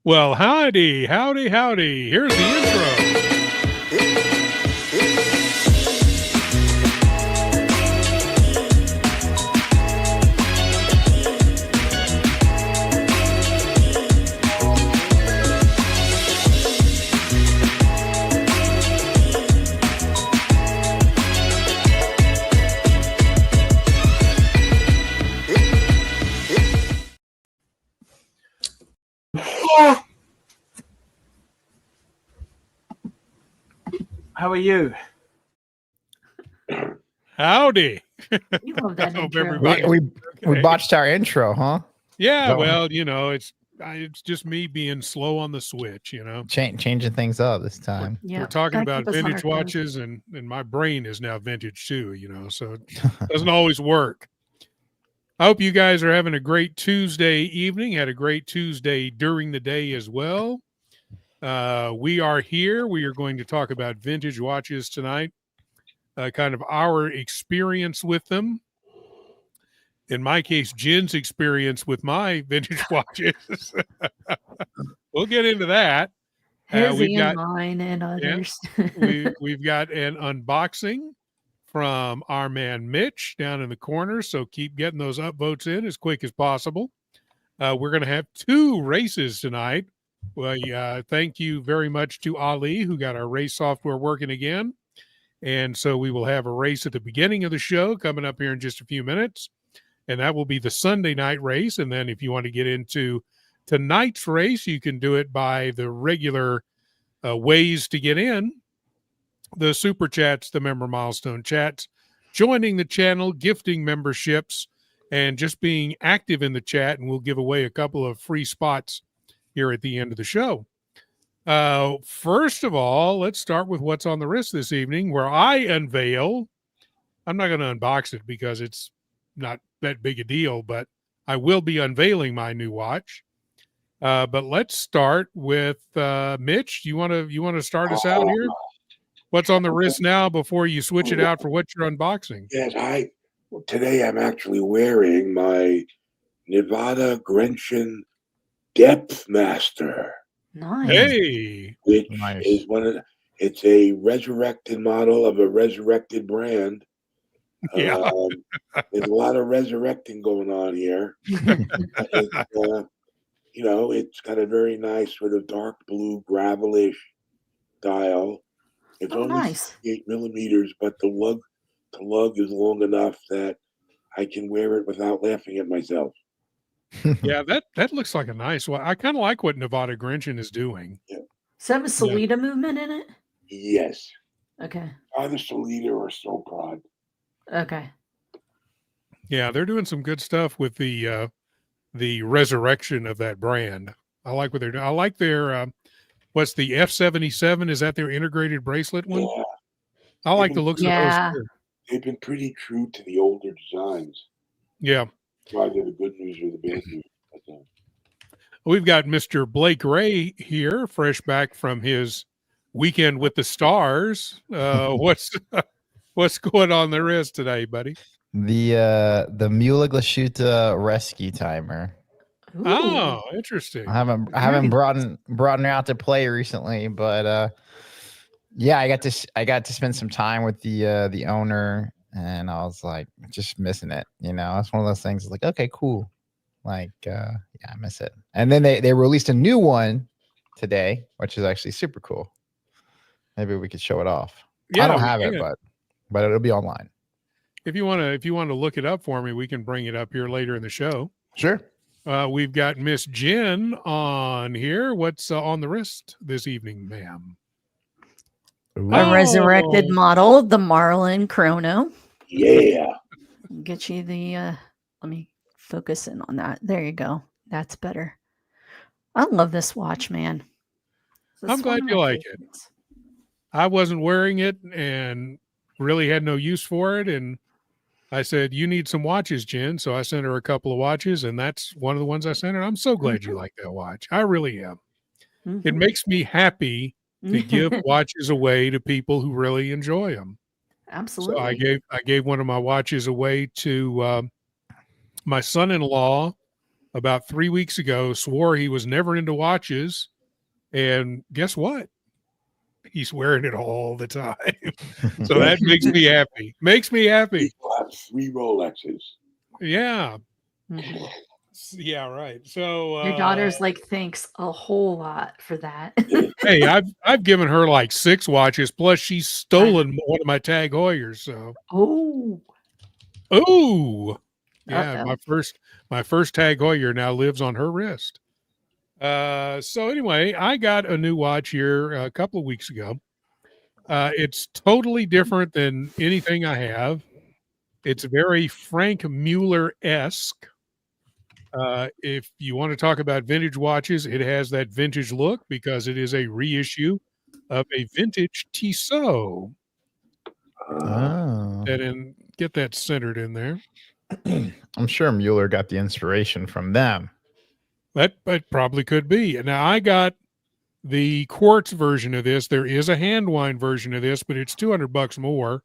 Well, howdy, howdy, howdy. Here's the intro. How are you? Howdy. You love that Hope intro. everybody- We botched our intro, huh? Yeah, Go on. well, you know, it's just me being slow on the switch, you know. Changing things up this time. Yeah, We're talking gotta about keep us on vintage our toes. watches, and my brain is now vintage too, you know, so it doesn't always work. I hope you guys are having a great Tuesday evening, had a great Tuesday during the day as well. We are here. We are going to talk about vintage watches tonight, kind of our experience with them. In my case, Jen's experience with my vintage watches. We'll get into that. His we've and got- mine and others. We've got an unboxing from our man Mitch down in the corner, so keep getting those upvotes in as quick as possible. We're going to have 2 races tonight. Well, thank you very much to Ali, who got our race software working again. And so we will have a race at the beginning of the show coming up here in just a few minutes. And that will be the Sunday night race. And then if you want to get into tonight's race, you can do it by the regular ways to get in. The super chats, the member milestone chats, joining the channel, gifting memberships, and just being active in the chat. And we'll give away a couple of free spots here at the end of the show. First of all, let's start with what's on the wrist this evening, where I unveil. I'm not going to unbox it because it's not that big a deal, but I will be unveiling my new watch. But let's start with Mitch. You want to start us out here? What's on the wrist now before you switch it out for what you're unboxing? Yes, today I'm actually wearing my Nevada Grenchen Depth Master, Nice. Hey, which Nice. is it's a resurrected model of a resurrected brand. Yeah. There's a lot of resurrecting going on here. It's got a very nice sort of dark blue gravelish dial. It's Oh, only nice. 8 millimeters, but the lug is long enough that I can wear it without laughing at myself. Yeah, that looks like a nice one. I kind of like what Nevada Grenchen is doing. Does that have a Salida movement in it? Yes, Okay. either Salida or Soprod. Okay. Yeah, they're doing some good stuff with the resurrection of that brand. I like what they're doing. I like their what's the F77? Is that their integrated bracelet one? Yeah, I like the looks Yeah. of those too. they've been pretty true to the older designs. Yeah. Either the good news or the bad news. We've got Mr. Blake Ray here, fresh back from his weekend with the stars. What's going on the wrist today, buddy? The Mille Glashuta rescue timer. Ooh. Oh, interesting. I haven't brought her out to play recently, but yeah, I got to spend some time with the owner, and I was like just missing it. You know, it's one of those things. Like, okay, cool. Like, yeah, I miss it. And then they released a new one today, which is actually super cool. Maybe we could show it off. Yeah, I don't we have it, can. but it'll be online. If you want to look it up for me, we can bring it up here later in the show. Sure. We've got Miss Jen on here. What's on the wrist this evening, ma'am? A resurrected Oh. model, the Marlin Chrono. Yeah. Get you the let me focus in on that. There you go. That's better. I love this watch, man. This I'm is one glad of you my like it. favorites. I wasn't wearing it and really had no use for it. And I said, you need some watches, Jen. So I sent her a couple of watches, and that's one of the ones I sent her. I'm so glad you like that watch. I really am. It Mhm. makes me happy to give watches away to people who really enjoy them. Absolutely. So I gave one of my watches away to my son-in-law about 3 weeks ago, swore he was never into watches. And guess what? He's wearing it all the time. So that makes me happy. Makes me happy. People have 3 Rolexes. Yeah. Mhm. Yeah, right. So Your daughter's like thanks a whole lot for that. hey, I've given her like 6 watches, plus she's stolen one of my Tag Heuers. So Oh, yeah, uh-oh. my first Tag Heuer now lives on her wrist. So anyway, I got a new watch here a couple of weeks ago. It's totally different than anything I have. It's very Frank Mueller-esque. If you want to talk about vintage watches, it has that vintage look because it is a reissue of a vintage Tissot. Oh. And get that centered in there. I'm sure Mueller got the inspiration from them. That probably could be. Now I got the quartz version of this. There is a hand wind version of this, but it's $200 more.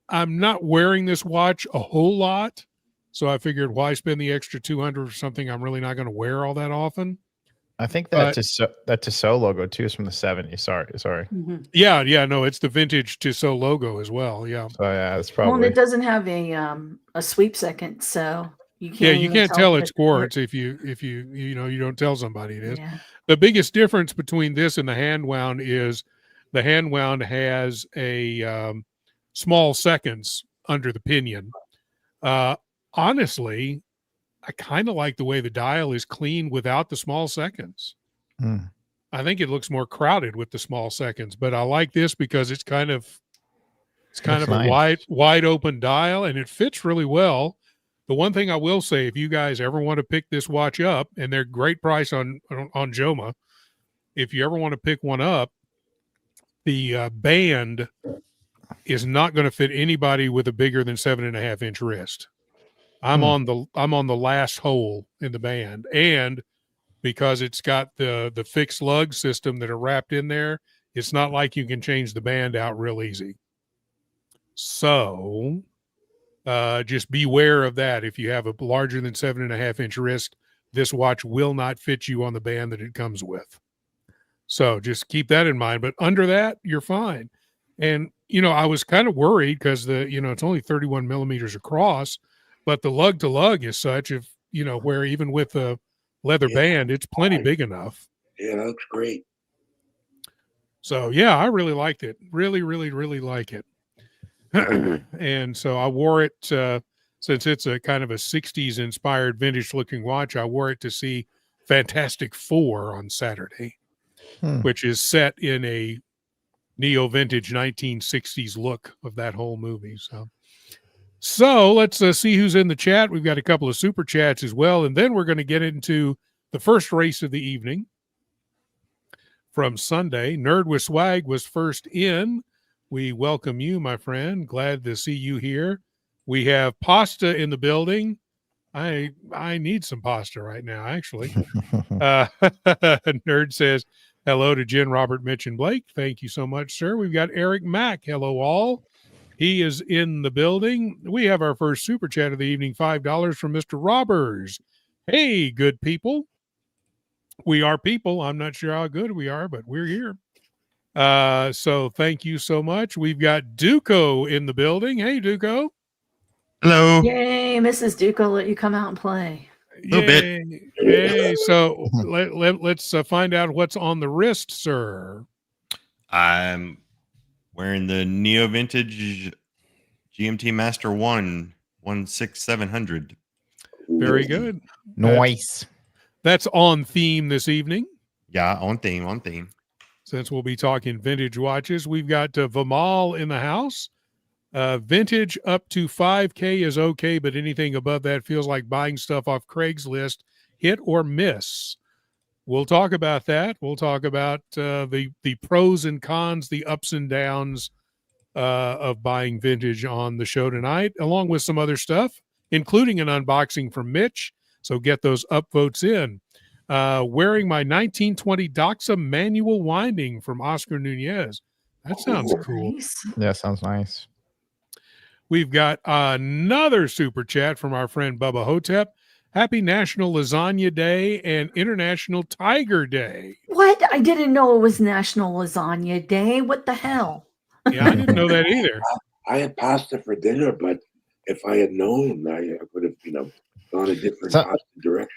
I'm not wearing this watch a whole lot, so I figured why spend the extra 200 for something I'm really not going to wear all that often. I think that Tissot logo too is from the 70s. Sorry. Mhm. Yeah, no, it's the vintage Tissot logo as well. Yeah. So yeah, it's Well, and probably it doesn't have a sweep second, so you can't. Yeah, you even can't tell if it's quartz if you don't tell somebody it is. Yeah. The biggest difference between this and the hand wound is the hand wound has a small seconds under the pinion. Honestly, I kind of like the way the dial is clean without the small seconds. I think it looks more crowded with the small seconds, but I like this because it's kind of That's a nice. wide open dial, and it fits really well. The one thing I will say, if you guys ever want to pick this watch up, and they're great price on Joma, if you ever want to pick one up, the band is not going to fit anybody with a bigger than 7.5-inch wrist. I'm on the last hole in the band, and because it's got the fixed lug system that are wrapped in there, it's not like you can change the band out real easy. So just beware of that. If you have a larger than 7.5-inch wrist, this watch will not fit you on the band that it comes with. So just keep that in mind. But under that, you're fine. And, I was kind of worried because it's only 31 millimeters across, but the lug to lug is such where even with the leather band, it's plenty big enough. Yeah, that looks great. So yeah, I really liked it. Really, really, really like it. And so I wore it since it's a kind of a 60s inspired vintage looking watch. I wore it to see Fantastic Four on Saturday, which is set in a neo vintage 1960s look of that whole movie. So let's see who's in the chat. We've got a couple of super chats as well, and then we're going to get into the first race of the evening from Sunday. Nerd with Swag was first in. We welcome you, my friend. Glad to see you here. We have pasta in the building. I need some pasta right now, actually. Nerd says, hello to Jen, Robert, Mitch, and Blake. Thank you so much, sir. We've got Eric Mack. Hello, all. He is in the building. We have our first super chat of the evening, $5 from Mr. Robbers. Hey, good people. We are people. I'm not sure how good we are, but we're here. So thank you so much. We've got Duco in the building. Hey, Duco. Hello. Yay, Mrs. Duco let you come out and play. A little bit. Yay. So let's find out what's on the wrist, sir. I'm wearing the Neo Vintage GMT Master 16700. Very good. Nice. That's on theme this evening. Yeah, on theme. Since we'll be talking vintage watches, we've got Vimal in the house. Vintage up to 5K is okay, but anything above that feels like buying stuff off Craigslist. Hit or miss. We'll talk about that. We'll talk about the pros and cons, the ups and downs of buying vintage on the show tonight, along with some other stuff, including an unboxing from Mitch. So get those upvotes in. Wearing my 1920 Doxa manual winding from Oscar Nunez. That sounds cool. Nice. Yeah, sounds nice. We've got another super chat from our friend Bubba Hotep. Happy National Lasagna Day and International Tiger Day. What? I didn't know it was National Lasagna Day. What the hell? Yeah, I didn't know that either. I had pasta for dinner, but if I had known, I would have, gone a different pasta direction.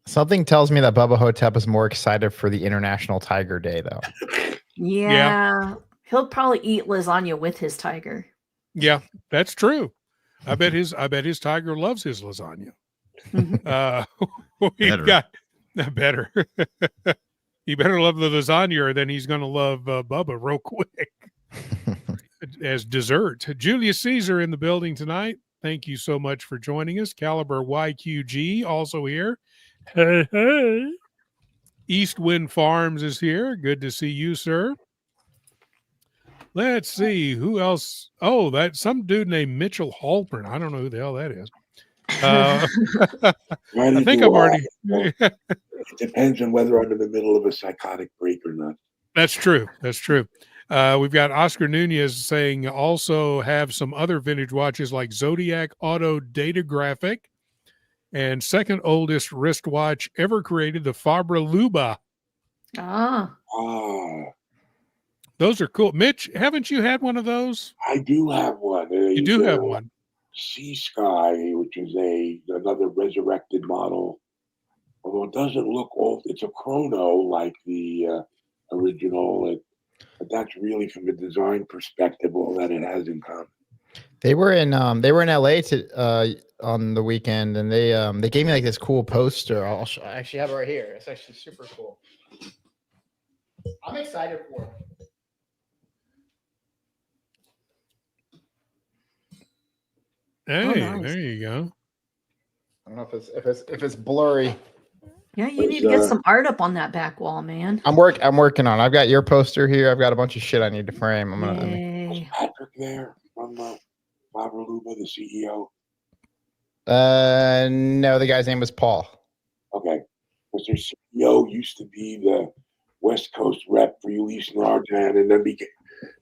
Something tells me that Bubba Hotep is more excited for the International Tiger Day, though. Yeah. He'll probably eat lasagna with his tiger. Yeah, that's true. I bet his tiger loves his lasagna. We've got better. He better love the lasagna, or then he's going to love Bubba real quick as dessert. Julius Caesar in the building tonight. Thank you so much for joining us. Caliber YQG also here. Hey, hey. East Wind Farms is here. Good to see you, sir. Let's see who else. Oh, that's some dude named Mitchell Halpern. I don't know who the hell that is. I think I've already. It depends on whether I'm in the middle of a psychotic break or not. That's true. That's true. We've got Oscar Nunez saying also have some other vintage watches like Zodiac Auto Datographic and second oldest wristwatch ever created, the Fabra Luba. Those are cool. Mitch, haven't you had one of those? I do have one. You do have one. Sea Sky, which is another resurrected model. Although it doesn't look old, it's a chrono like the original. But that's really from a design perspective all that it has in common. They were in LA on the weekend, and they gave me like this cool poster. I actually have it right here. It's actually super cool. I'm excited for it. Hey, nice. There you go. I don't know if it's blurry. Yeah, you need to get some art up on that back wall, man. I'm working on it. I've got your poster here. I've got a bunch of shit I need to frame. Was Patrick there from Fabra Luba, the CEO? No, the guy's name was Paul. Okay. Because their CEO used to be the West Coast rep for Ulysse Nardin, and then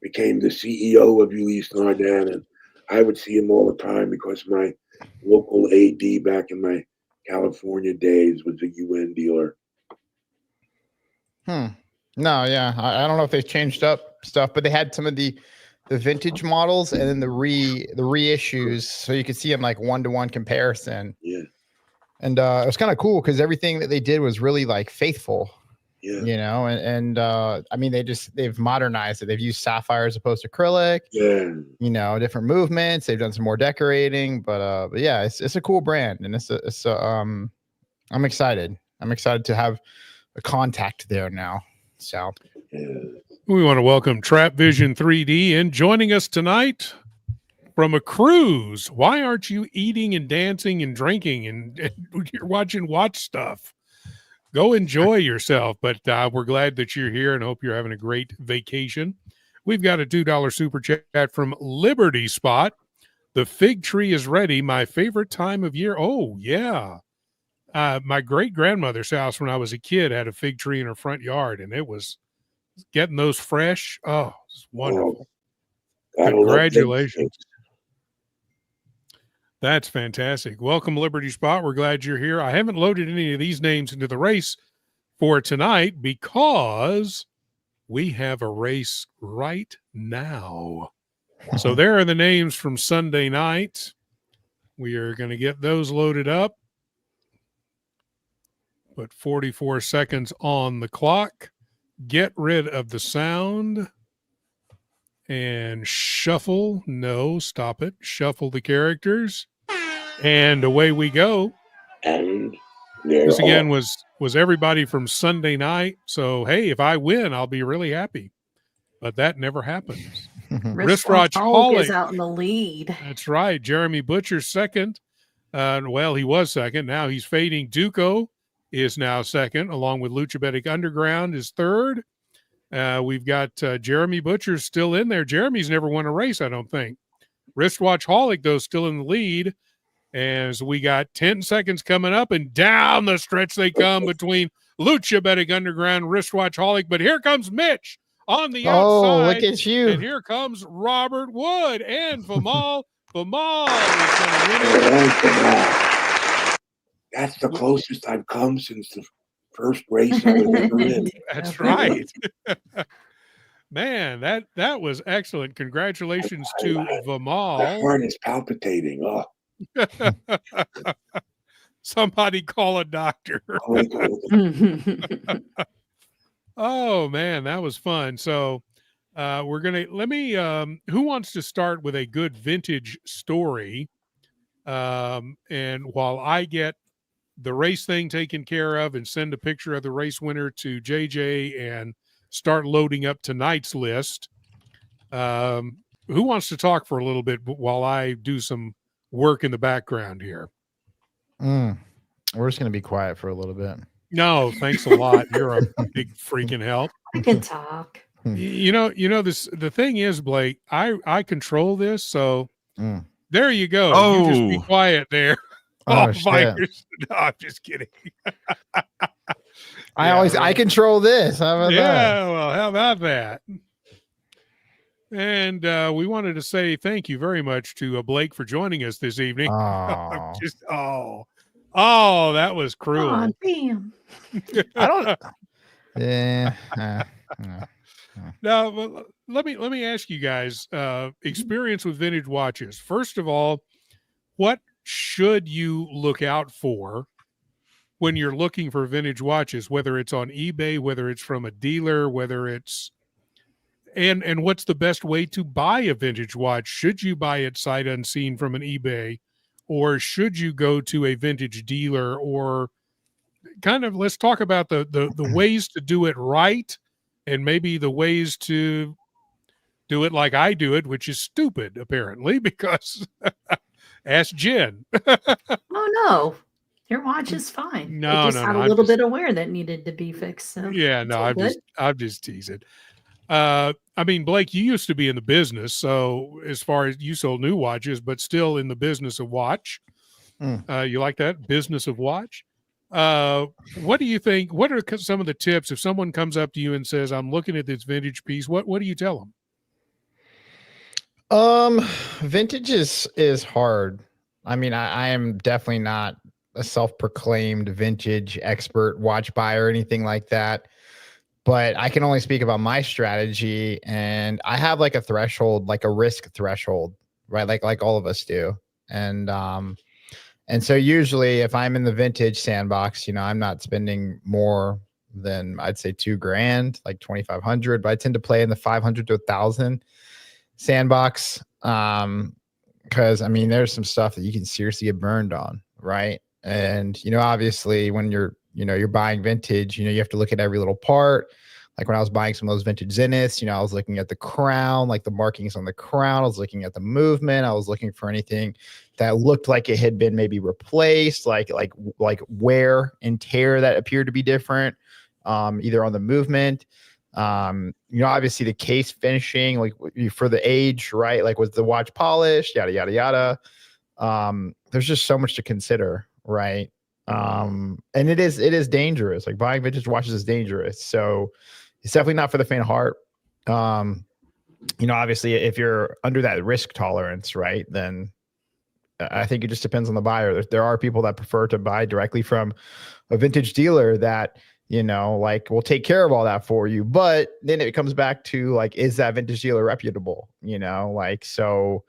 became the CEO of Ulysse Nardin. And I would see him all the time because my local AD back in my California days was a UN dealer. No, yeah. I don't know if they've changed up stuff, but they had some of the vintage models and then the reissues, so you could see them like 1-to-1 comparison. Yeah. And it was kind of cool because everything that they did was really like faithful. Yeah. And I mean they've modernized it. They've used sapphire as opposed to acrylic. Yeah. Different movements. They've done some more decorating, but yeah, it's a cool brand, and I'm excited. I'm excited to have a contact there now. So we want to welcome Trap Vision 3D in joining us tonight from a cruise. Why aren't you eating and dancing and drinking and you're watching watch stuff? Go enjoy yourself, but we're glad that you're here and hope you're having a great vacation. We've got a $2 super chat from Liberty Spot. The fig tree is ready. My favorite time of year. Oh, yeah. My great-grandmother's house when I was a kid had a fig tree in her front yard, and it was getting those fresh. Oh, it's wonderful. Congratulations. That's fantastic. Welcome, Liberty Spot. We're glad you're here. I haven't loaded any of these names into the race for tonight because we have a race right now. So there are the names from Sunday night. We are going to get those loaded up. Put 44 seconds on the clock. Get rid of the sound. And shuffle. No, stop it. Shuffle the characters. And away we go. And this again was everybody from Sunday night. So, hey, if I win, I'll be really happy. But that never happens. Wristwatch Holic is out in the lead. That's right. Jeremy Butcher's second. Well, he was second. Now he's fading. Duco is now second, along with Luchabetic Underground is third. We've got Jeremy Butcher still in there. Jeremy's never won a race, I don't think. Wristwatch Holic, though, still in the lead. As we got 10 seconds coming up, and down the stretch they come between Luchabetic Underground, Wristwatch Holic. But here comes Mitch on the outside. Oh, look at you. And here comes Robert Wood and Famal. Famal is going to win it. That's the closest I've come since the first race I was ever in. That's right. Man, that was excellent. Congratulations to My Vimal. heart is palpitating. Oh, Somebody call a doctor. Oh man, that was fun. So we're gonna who wants to start with a good vintage story? And while I get the race thing taken care of and send a picture of the race winner to JJ and start loading up tonight's list. Who wants to talk for a little bit while I do some work in the background here? We're just going to be quiet for a little bit. No, thanks a lot. You're a big freaking help. I can talk. You know, the thing is, Blake, I control this. So there you go. Oh. You just be quiet there. Oh, Vikers. No, I'm just kidding. I control this. How about that? Well, how about that? And we wanted to say thank you very much to Blake for joining us this evening. Oh, That was cruel. Oh, damn. I don't. Yeah. Now, let me ask you guys, experience with vintage watches. First of all, what should you look out for when you're looking for vintage watches, whether it's on eBay, whether it's from a dealer, whether it's and what's the best way to buy a vintage watch? Should you buy it sight unseen from an eBay, or should you go to a vintage dealer? Or kind of let's talk about the ways to do it right, and maybe the ways to do it like I do it, which is stupid apparently, because ask Jen. Oh no, your watch is fine. No, it just had a little bit of wear that needed to be fixed. So yeah, no, I'm just teasing. I mean, Blake, you used to be in the business, so as far as you sold new watches, but still in the business of watch. You like that business of watch? What do you think? What are some of the tips if someone comes up to you and says, "I'm looking at this vintage piece"? What do you tell them? Vintage is hard. I mean, I am definitely not a self-proclaimed vintage expert watch buyer or anything like that. But I can only speak about my strategy, and I have like a threshold, like a risk threshold, right? Like all of us do. And so usually if I'm in the vintage sandbox, I'm not spending more than I'd say $2,000, like 2,500, but I tend to play in the 500 to 1,000 sandbox. Cause I mean, there's some stuff that you can seriously get burned on. Right. And, obviously when you're buying vintage, you have to look at every little part. Like when I was buying some of those vintage Zeniths, I was looking at the crown, like the markings on the crown. I was looking at the movement. I was looking for anything that looked like it had been maybe replaced, like wear and tear that appeared to be different, either on the movement. Obviously the case finishing, like for the age, right? Like was the watch polished, yada, yada, yada. There's just so much to consider, right? And it is dangerous. Like buying vintage watches is dangerous. So it's definitely not for the faint of heart. Obviously if you're under that risk tolerance, right, then I think it just depends on the buyer. There are people that prefer to buy directly from a vintage dealer that, like will take care of all that for you. But then it comes back to like, is that vintage dealer reputable? So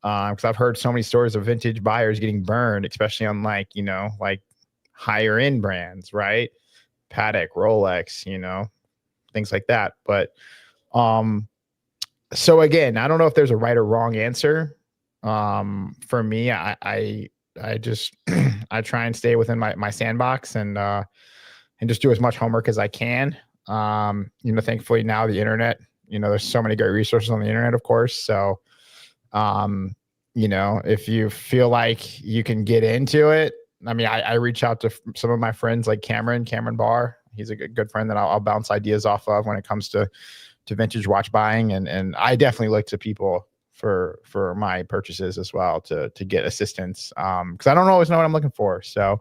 because I've heard so many stories of vintage buyers getting burned, especially on like higher end brands, right? Patek, Rolex, things like that. But so again, I don't know if there's a right or wrong answer. For me, I just I try and stay within my sandbox and just do as much homework as I can. Thankfully now the internet, there's so many great resources on the internet, of course. So if you feel like you can get into it, I mean, I reach out to some of my friends like Cameron Barr. He's a good friend that I'll bounce ideas off of when it comes to vintage watch buying. And I definitely look to people for my purchases as well to get assistance. Cause I don't always know what I'm looking for. So,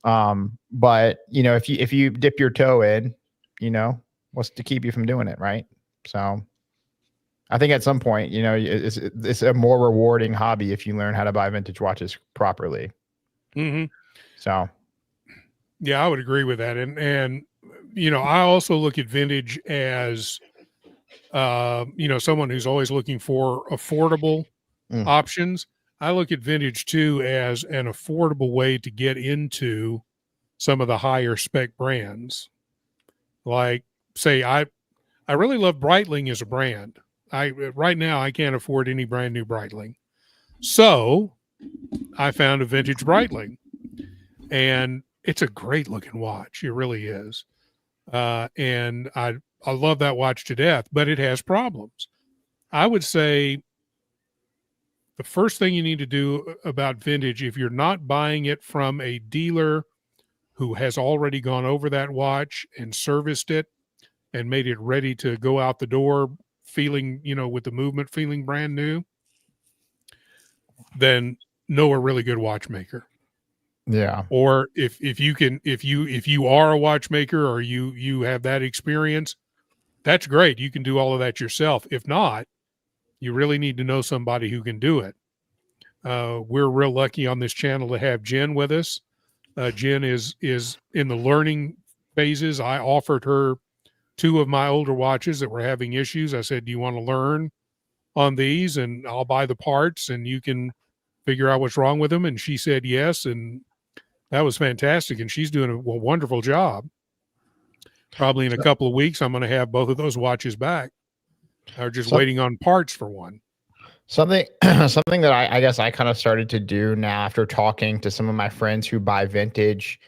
but if you dip your toe in, what's to keep you from doing it. Right. So I think at some point, it's a more rewarding hobby if you learn how to buy vintage watches properly. Mm-hmm. So Yeah, I would agree with that. And you know, I also look at vintage as you know, someone who's always looking for affordable Mm. options. I look at vintage too as an affordable way to get into some of the higher spec brands. Like, say, I really love Breitling as a brand. I right now I can't afford any brand new Breitling, so I found a vintage Breitling, and it's a great looking watch. It really is, and I love that watch to death. But it has problems. I would say the first thing you need to do about vintage, if you're not buying it from a dealer who has already gone over that watch and serviced it and made it ready to go out the door feeling, you know, with the movement feeling brand new, then know a really good watchmaker. yeah. Or if you are a watchmaker or you have that experience, that's great. You can do all of that yourself. If not, you really need to know somebody who can do it. We're real lucky on this channel to have Jen with us. Jen is in the learning phases. I offered her 2 of my older watches that were having issues. I said, "Do you want to learn on these? And I'll buy the parts and you can figure out what's wrong with them." And she said yes, and that was fantastic. And she's doing a wonderful job. Probably in a couple of weeks, I'm going to have both of those watches back. I'm just waiting on parts for one. Something something that I guess I kind of started to do now after talking to some of my friends who buy vintage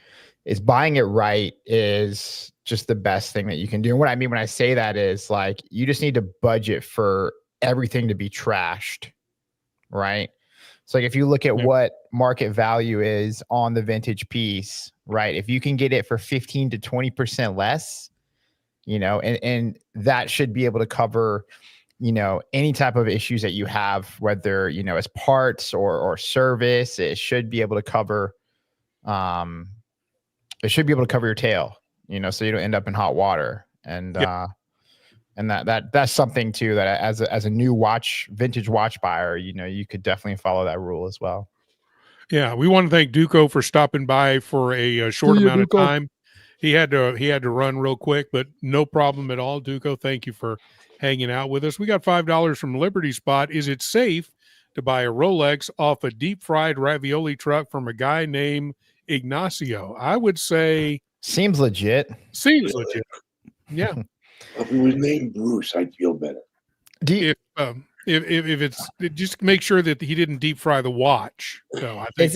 is buying it right is just the best thing that you can do. And what I mean when I say that is like you just need to budget for everything to be trashed, right? So like if you look at what market value is on the vintage piece, right? If you can get it for 15 to 20% less, you know, and that should be able to cover, you know, any type of issues that you have, whether, you know, as parts or service, it should be able to cover, it should be able to cover your tail, you know, so you don't end up in hot water. And, and that's something too, that as a new vintage watch buyer, you know, you could definitely follow that rule as well. Yeah, we want to thank Duco for stopping by for a short amount of time. He had to run real quick, but no problem at all. Duco, thank you for hanging out with us. We got $5 from Liberty Spot. Is it safe to buy a Rolex off a deep fried ravioli truck from a guy named Ignacio? I would say seems legit. Seems legit. Yeah. If it was named Bruce, I'd feel better. Do you, if it's just make sure that he didn't deep fry the watch. So I think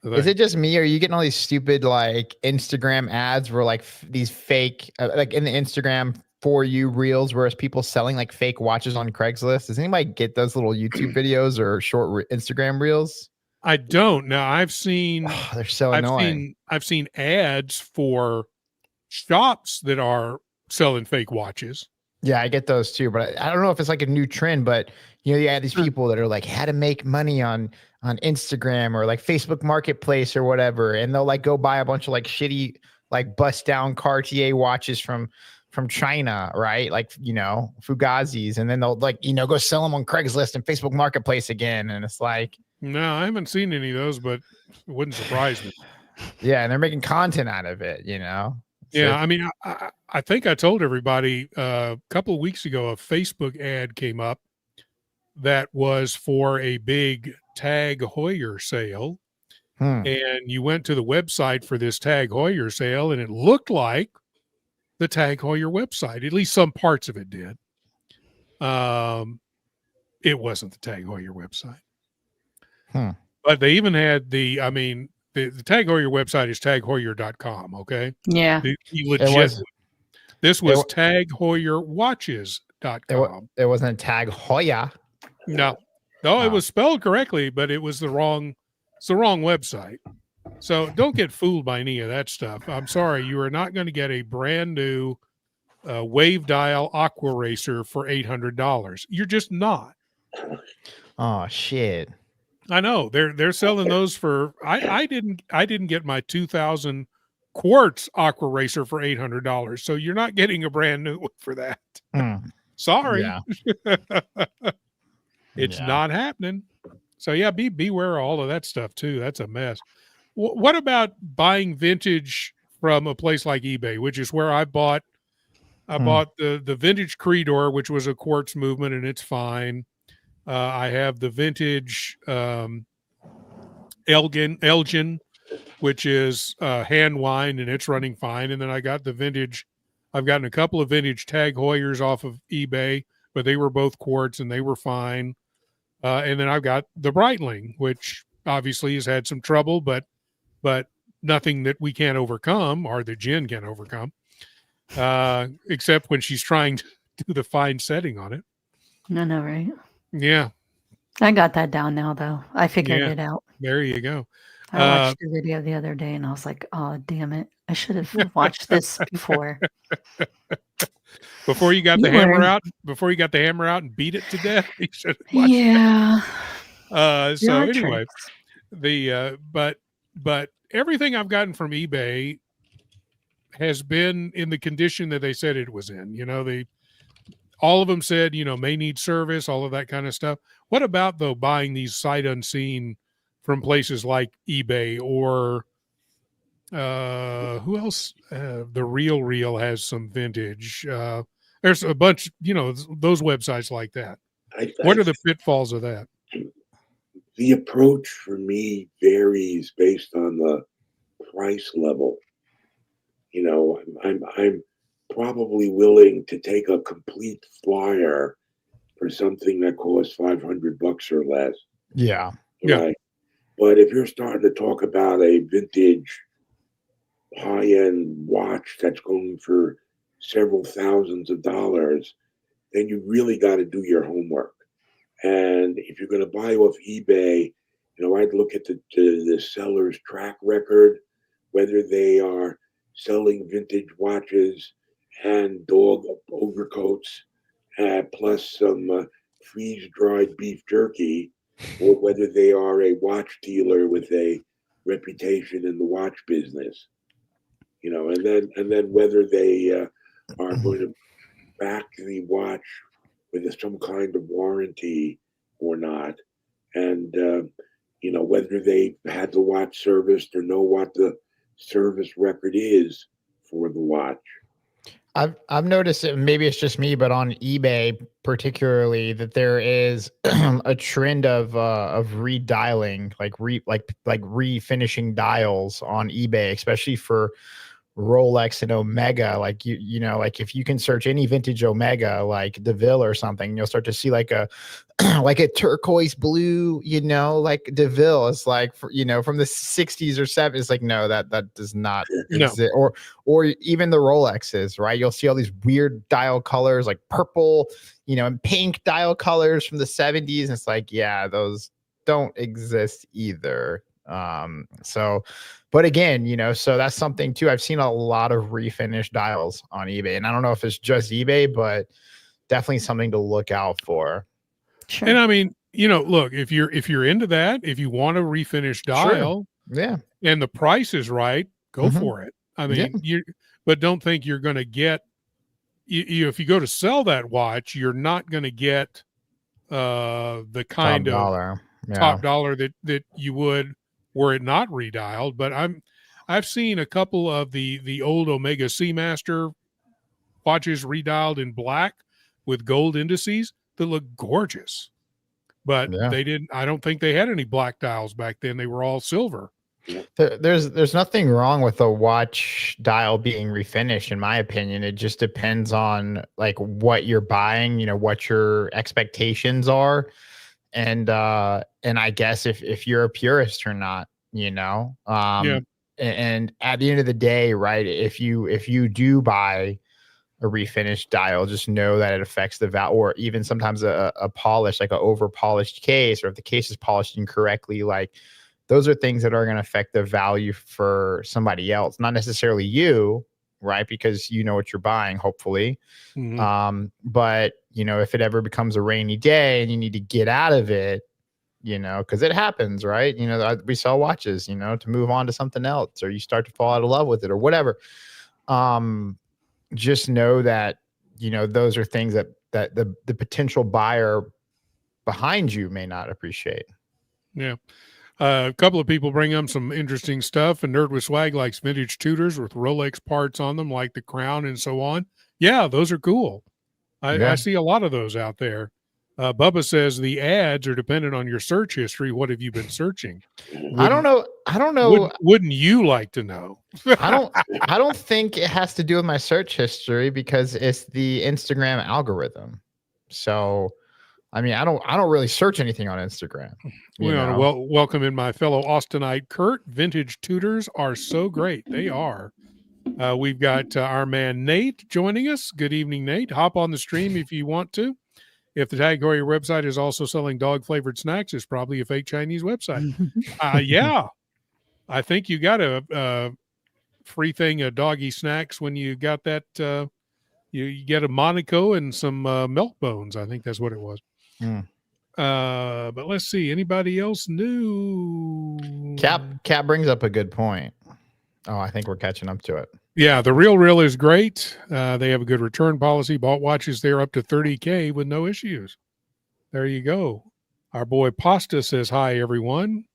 is it just me, or are you getting all these stupid like Instagram ads where like these fake like in the Instagram for you reels, whereas people selling like fake watches on Craigslist? Does anybody get those little YouTube videos or short Instagram reels? I don't. Now I've seen they're so annoying. I've seen ads for shops that are selling fake watches. Yeah, I get those too, but I don't know if it's like a new trend, but you know, you have these people that are like how to make money on Instagram or like Facebook Marketplace or whatever, and they'll like go buy a bunch of like shitty like bust down Cartier watches from China, right? Like, you know, Fugazis, and then they'll like, you know, go sell them on Craigslist and Facebook Marketplace again, and it's like, no, I haven't seen any of those, but it wouldn't surprise me. Yeah, and they're making content out of it, you know. Yeah, so, I mean, I think I told everybody a couple of weeks ago a Facebook ad came up that was for a big Tag Heuer sale. And you went to the website for this Tag Heuer sale, and it looked like the Tag Heuer website. At least some parts of it did. It wasn't the Tag Heuer website. But they even had the Tag Heuer website is tagheuer.com, okay? Yeah. This was tagheuerwatches.com. It wasn't Tag Heuer. No, it was spelled correctly, but it was the wrong website. So don't get fooled by any of that stuff. I'm sorry, you are not going to get a brand new wave dial aqua racer for $800. You're just not. Oh shit. I know they're selling those for. I didn't get my 2000 quartz aqua racer for $800. So you're not getting a brand new one for that. Sorry. Yeah. It's not happening. So yeah, beware of all of that stuff too. That's a mess. What about buying vintage from a place like eBay, which is where I bought the vintage Creedor, which was a quartz movement, and it's fine. I have the vintage Elgin, which is hand wind, and it's running fine. And then I got the vintage. I've gotten a couple of vintage Tag Heuers off of eBay, but they were both quartz and they were fine. And then I've got the Breitling, which obviously has had some trouble, but nothing that we can't overcome or that Jen can overcome, except when she's trying to do the fine setting on it. I know, right? Yeah. I got that down now, though. I figured Yeah. it out. There you go. I watched the video the other day, and I was like, "Oh, damn it! I should have watched this before." Before you got the hammer out, and beat it to death, you should have watched Yeah. that. So There are anyway, tricks. the but everything I've gotten from eBay has been in the condition that they said it was in. You know, all of them said, may need service, all of that kind of stuff. What about though buying these sight unseen from places like eBay or who else? The Real has some vintage. There's a bunch, those websites like that. What are the pitfalls of that? The approach for me varies based on the price level. I'm probably willing to take a complete flyer for something that costs $500 or less. Yeah. Yeah. Right. But if you're starting to talk about a vintage high-end watch that's going for several thousands of dollars, then you really got to do your homework. And if you're going to buy off eBay, I'd look at the seller's track record, whether they are selling vintage watches and dog overcoats, plus some freeze-dried beef jerky, or whether they are a watch dealer with a reputation in the watch business. And then whether they are going to back the watch with some kind of warranty or not, and whether they had the watch serviced or know what the service record is for the watch. I've noticed it, maybe it's just me, but on eBay particularly, that there is a trend of redialing, like refinishing dials on eBay, especially for Rolex and Omega. Like like if you can search any vintage Omega, like DeVille or something, you'll start to see like a like a turquoise blue, like DeVille. It's like from the 60s or 70s. It's like, no, that does not exist. Or even the Rolexes, right? You'll see all these weird dial colors like purple, and pink dial colors from the 70s. And it's like, yeah, those don't exist either. But again, so that's something too. I've seen a lot of refinished dials on eBay, and I don't know if it's just eBay, but definitely something to look out for. Sure. And I mean, look, if you're into that, if you want a refinished dial, yeah, and the price is right, go for it. I mean, but don't think you're going to get, if you go to sell that watch, you're not going to get the kind of top dollar that you would were it not redialed. But I've seen a couple of the old Omega Seamaster watches redialed in black with gold indices that look gorgeous. But they didn't. I don't think they had any black dials back then. They were all silver. There's nothing wrong with a watch dial being refinished, in my opinion. It just depends on like what you're buying, what your expectations are, and I guess if you're a purist or not, And at the end of the day, right, if you do buy a refinished dial, just know that it affects the value, or even sometimes a polish, like an over polished case, or if the case is polished incorrectly, like those are things that are going to affect the value for somebody else, not necessarily you, right? Because you know what you're buying, hopefully. But if it ever becomes a rainy day and you need to get out of it, because it happens, right? We sell watches, to move on to something else, or you start to fall out of love with it or whatever. Just know that, those are things that the potential buyer behind you may not appreciate. Yeah. A couple of people bring them some interesting stuff, and Nerd with Swag likes vintage Tudors with Rolex parts on them, like the crown and so on. Yeah, those are cool. I see a lot of those out there. Bubba says the ads are dependent on your search history. What have you been searching? I don't know. Wouldn't you like to know? I don't think it has to do with my search history because it's the Instagram algorithm. So, I mean, I don't really search anything on Instagram. We want to welcome in my fellow Austinite Kurt. Vintage Tudors are so great. They are. We've got our man Nate joining us. Good evening, Nate. Hop on the stream if you want to. If the Tag Heuer website is also selling dog-flavored snacks, it's probably a fake Chinese website. Yeah. I think you got a free thing of doggy snacks when you got that. You get a Monaco and some milk bones. I think that's what it was. But let's see. Anybody else new? Cap brings up a good point. Oh, I think we're catching up to it. Yeah, the Real is great. They have a good return policy. Bought watches there up to $30K with no issues. There you go. Our boy Pasta says hi, everyone.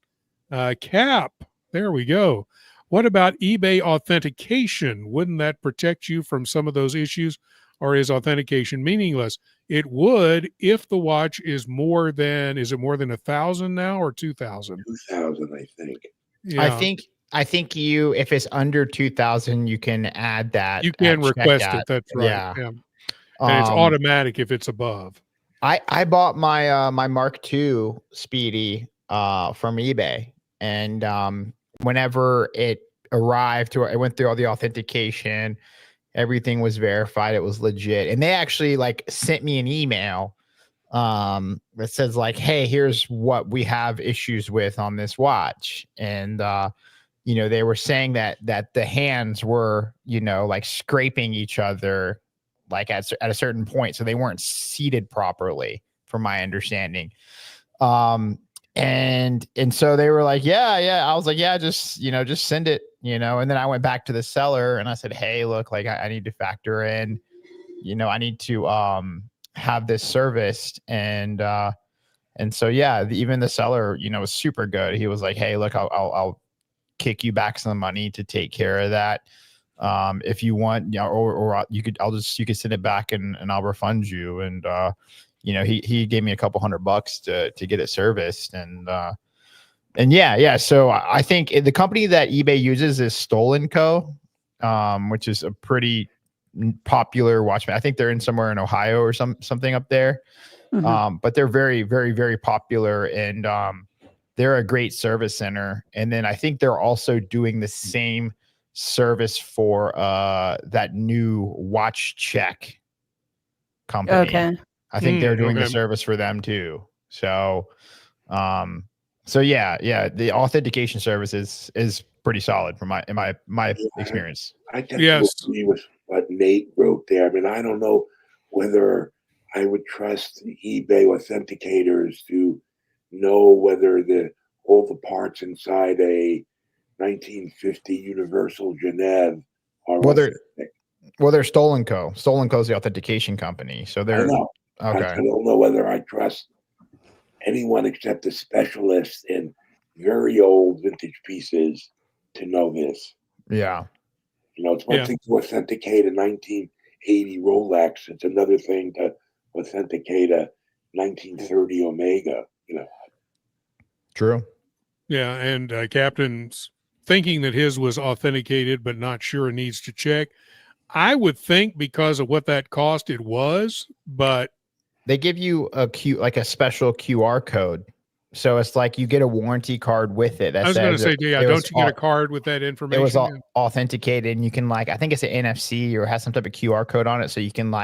Cap, there we go. What about eBay authentication? Wouldn't that protect you from some of those issues, or is authentication meaningless? It would if the watch is more than, is it more than 1,000 now or 2,000? 2,000, I think. Yeah. I think you, if it's under 2,000, you can add that. You can request it. That's right. Yeah. And it's automatic if it's above. I bought my my Mark II Speedy from eBay, and whenever it arrived, it went through all the authentication, everything was verified, it was legit, and they actually like sent me an email that says like, hey, here's what we have issues with on this watch, and you know, they were saying that the hands were, you know, like scraping each other like at a certain point, so they weren't seated properly, from my understanding. And so they were like, yeah. I was like, yeah, just send it, you know. And then I went back to the seller and I said, hey, look, like I need to factor in, you know, I need to have this serviced. And so yeah, even the seller, you know, was super good. He was like, hey, look, I'll kick you back some money to take care of that. If you want, you know, or you could send it back and I'll refund you. And you know, he gave me a couple $100 to get it serviced. And yeah. So I think the company that eBay uses is Stolen Co., which is a pretty popular watchman. I think they're in somewhere in Ohio or something up there. Mm-hmm. But they're very, very, very popular, and they're a great service center. And then I think they're also doing the same service for that new Watch Check company. Okay. I think they're doing the service for them too. So yeah, the authentication service is pretty solid from my experience. I tend to agree with what Nate wrote there. I mean, I don't know whether I would trust eBay authenticators to know whether all the parts inside a 1950 Universal Genève are they're Stolen Co. Stolen Co. is the authentication company, so they're okay. I don't know whether I trust anyone except a specialist in very old vintage pieces to know this. Yeah, you know, it's one thing to authenticate a 1980 Rolex. It's another thing to authenticate a 1930 Omega. You know. True. Yeah, and Captain's thinking that his was authenticated, but not sure and needs to check. I would think because of what that cost, it was, but they give you a special QR code. So it's like you get a warranty card with it. I was going to say, don't you get a card with that information? It was authenticated, and you can I think it's an NFC or has some type of QR code on it. So you can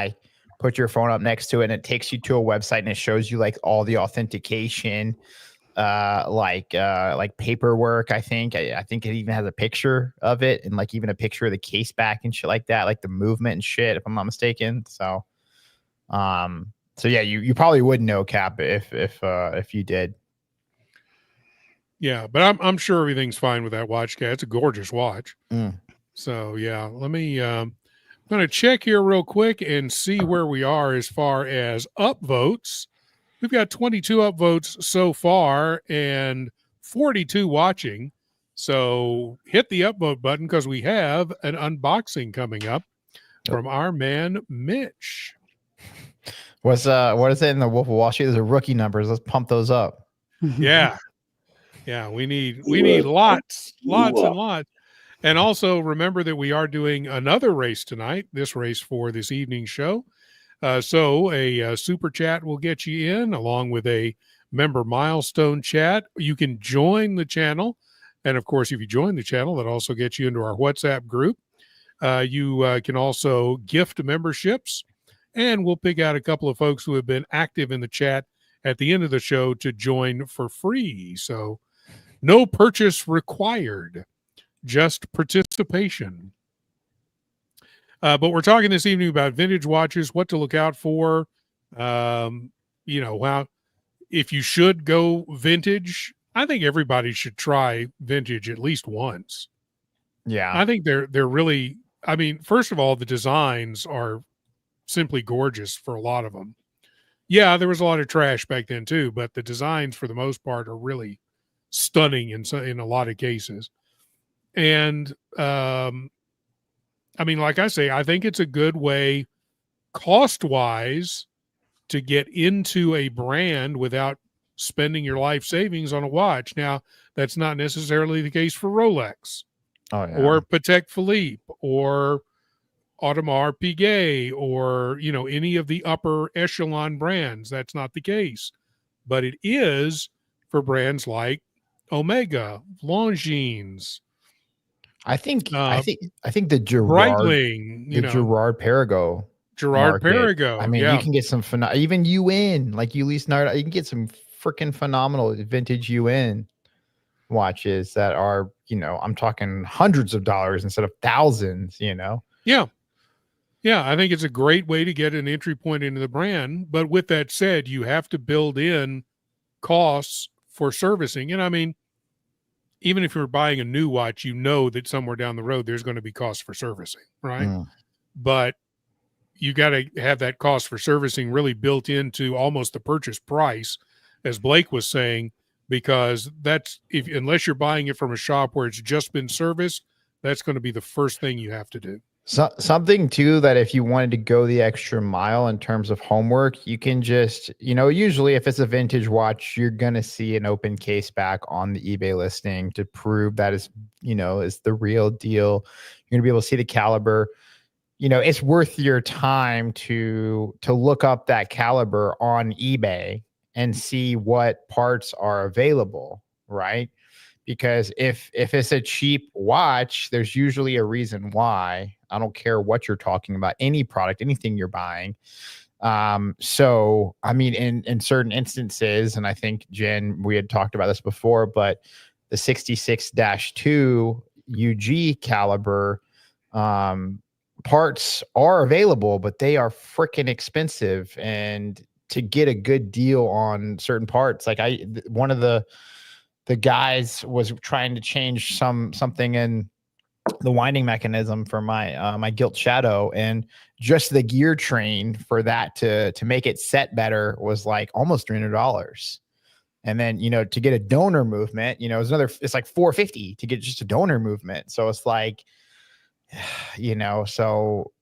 put your phone up next to it, and it takes you to a website, and it shows you all the authentication, paperwork. I think it even has a picture of it, and even a picture of the case back and shit like that, like the movement and shit, if I'm not mistaken. So yeah, you probably would know, Cap, if you did. Yeah, but I'm sure everything's fine with that watch, Cat. It's a gorgeous watch. So yeah, let me I'm going to check here real quick and see where we are as far as upvotes. We've got 22 upvotes so far, and 42 watching. So hit the upvote button because we have an unboxing coming up from our man Mitch. What is it in the Wolf of Wall Street? There's a rookie numbers. Let's pump those up. Yeah. Yeah, we need lots and lots. And also remember that we are doing another race tonight, this race for this evening's show. So a super chat will get you in along with a member milestone chat. You can join the channel. And of course, if you join the channel, that also gets you into our WhatsApp group. You can also gift memberships, and we'll pick out a couple of folks who have been active in the chat at the end of the show to join for free. So no purchase required, just participation. But we're talking this evening about vintage watches, what to look out for. If you should go vintage, I think everybody should try vintage at least once. Yeah. I think they're really, I mean, first of all, the designs are simply gorgeous for a lot of them. Yeah, there was a lot of trash back then too, but the designs for the most part are really stunning in a lot of cases. And I mean, like I say, I think it's a good way cost-wise to get into a brand without spending your life savings on a watch. Now, that's not necessarily the case for Rolex or Patek Philippe or Audemars Piguet or, any of the upper echelon brands. That's not the case. But it is for brands like Omega, Longines. I think the Gerard Breitling, Gerard Perregaux. Gerard market. Perregaux. I mean, you can get some even UN, like Ulysse Nard, you can get some freaking phenomenal vintage UN watches that are, I'm talking hundreds of dollars instead of thousands, Yeah. Yeah, I think it's a great way to get an entry point into the brand. But with that said, you have to build in costs for servicing. And I mean, even if you're buying a new watch, that somewhere down the road, there's going to be costs for servicing, right? But you got to have that cost for servicing really built into almost the purchase price, as Blake was saying, because unless you're buying it from a shop where it's just been serviced, that's going to be the first thing you have to do. So, something too that if you wanted to go the extra mile in terms of homework, you can just, usually if it's a vintage watch, you're going to see an open case back on the eBay listing to prove that is the real deal. You're going to be able to see the caliber. It's worth your time to look up that caliber on eBay and see what parts are available, right? Because if it's a cheap watch, there's usually a reason why. I don't care what you're talking about, any product, anything you're buying. So, I mean, in certain instances, and I think, Jen, we had talked about this before, but the 66-2 UG caliber parts are available, but they are freaking expensive. And to get a good deal on certain parts, like one of the guys was trying to change something in the winding mechanism for my gilt shadow, and just the gear train for that to make it set better was like almost $300. And then, to get a donor movement, it's like $450 to get just a donor movement. So it's like, so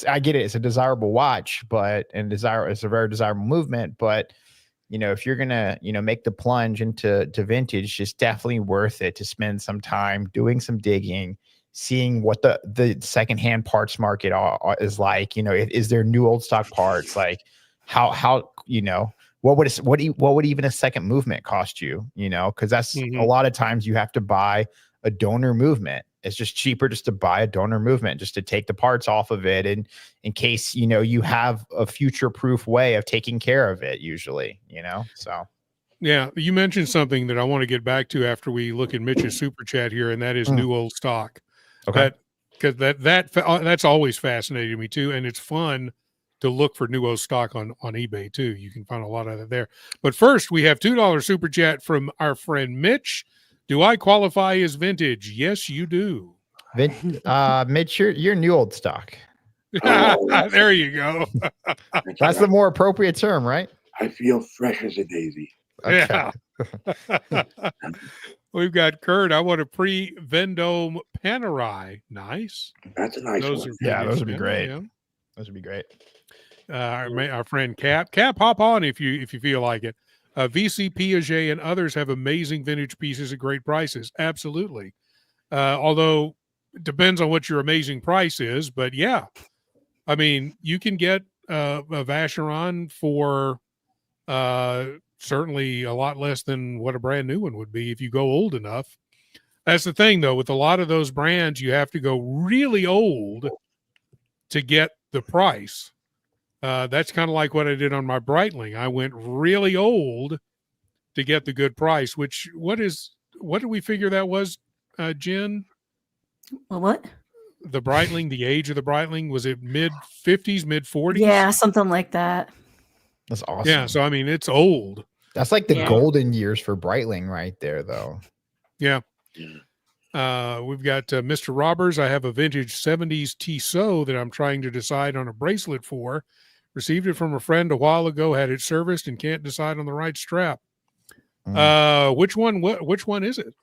I get it. It's a desirable watch, it's a very desirable movement, but if you're going to, make the plunge into vintage, it's definitely worth it to spend some time doing some digging, seeing what the secondhand parts market is like. Is there new old stock parts? Like how what would even a second movement cost you? Because that's a lot of times you have to buy a donor movement. It's just cheaper just to buy a donor movement, just to take the parts off of it. And in case, you have a future proof way of taking care of it usually, so. Yeah. You mentioned something that I want to get back to after we look at Mitch's super chat here, and that is new old stock. Okay. Because that's always fascinated me too. And it's fun to look for new old stock on eBay too. You can find a lot of it there. But first, we have $2 super chat from our friend Mitch. Do I qualify as vintage? Yes, you do. Mitch, you're new old stock. There you go. That's the more appropriate term, right? I feel fresh as a daisy. Okay. Yeah. We've got Kurt. I want a pre-Vendome Panerai. Nice. That's a nice Those one. are Yeah, those would be vintage great. yeah. Those would be great. Our friend Cap, hop on if you feel like it. VC, Piaget, and others have amazing vintage pieces at great prices. Absolutely. Although it depends on what your amazing price is, but yeah, I mean, you can get a Vacheron for certainly a lot less than what a brand new one would be if you go old enough. That's the thing, though, with a lot of those brands, you have to go really old to get the price. That's kind of like what I did on my Breitling. I went really old to get the good price, which what did we figure that was, Jen? Well, what? The Breitling, the age of the Breitling, was it mid-50s, mid-40s? Yeah, something like that. That's awesome. Yeah, so I mean, it's old. That's like the Yeah. golden years for Breitling right there, though. Yeah. We've got Mr. Robbers. I have a vintage 70s Tissot that I'm trying to decide on a bracelet for. Received it from a friend a while ago, had it serviced, and can't decide on the right strap. Which one is it?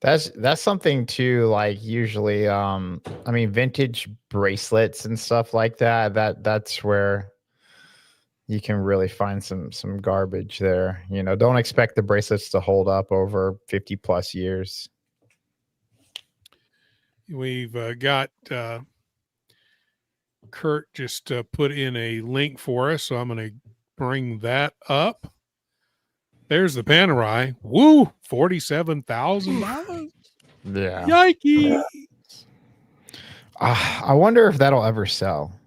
That's something too, like usually I mean vintage bracelets and stuff like that's where you can really find some garbage there. You know, don't expect the bracelets to hold up over 50 plus years. We've got Kurt just put in a link for us, so I'm going to bring that up. There's the Panerai. Woo! $47,000. Yeah. Yikes! I wonder if that'll ever sell.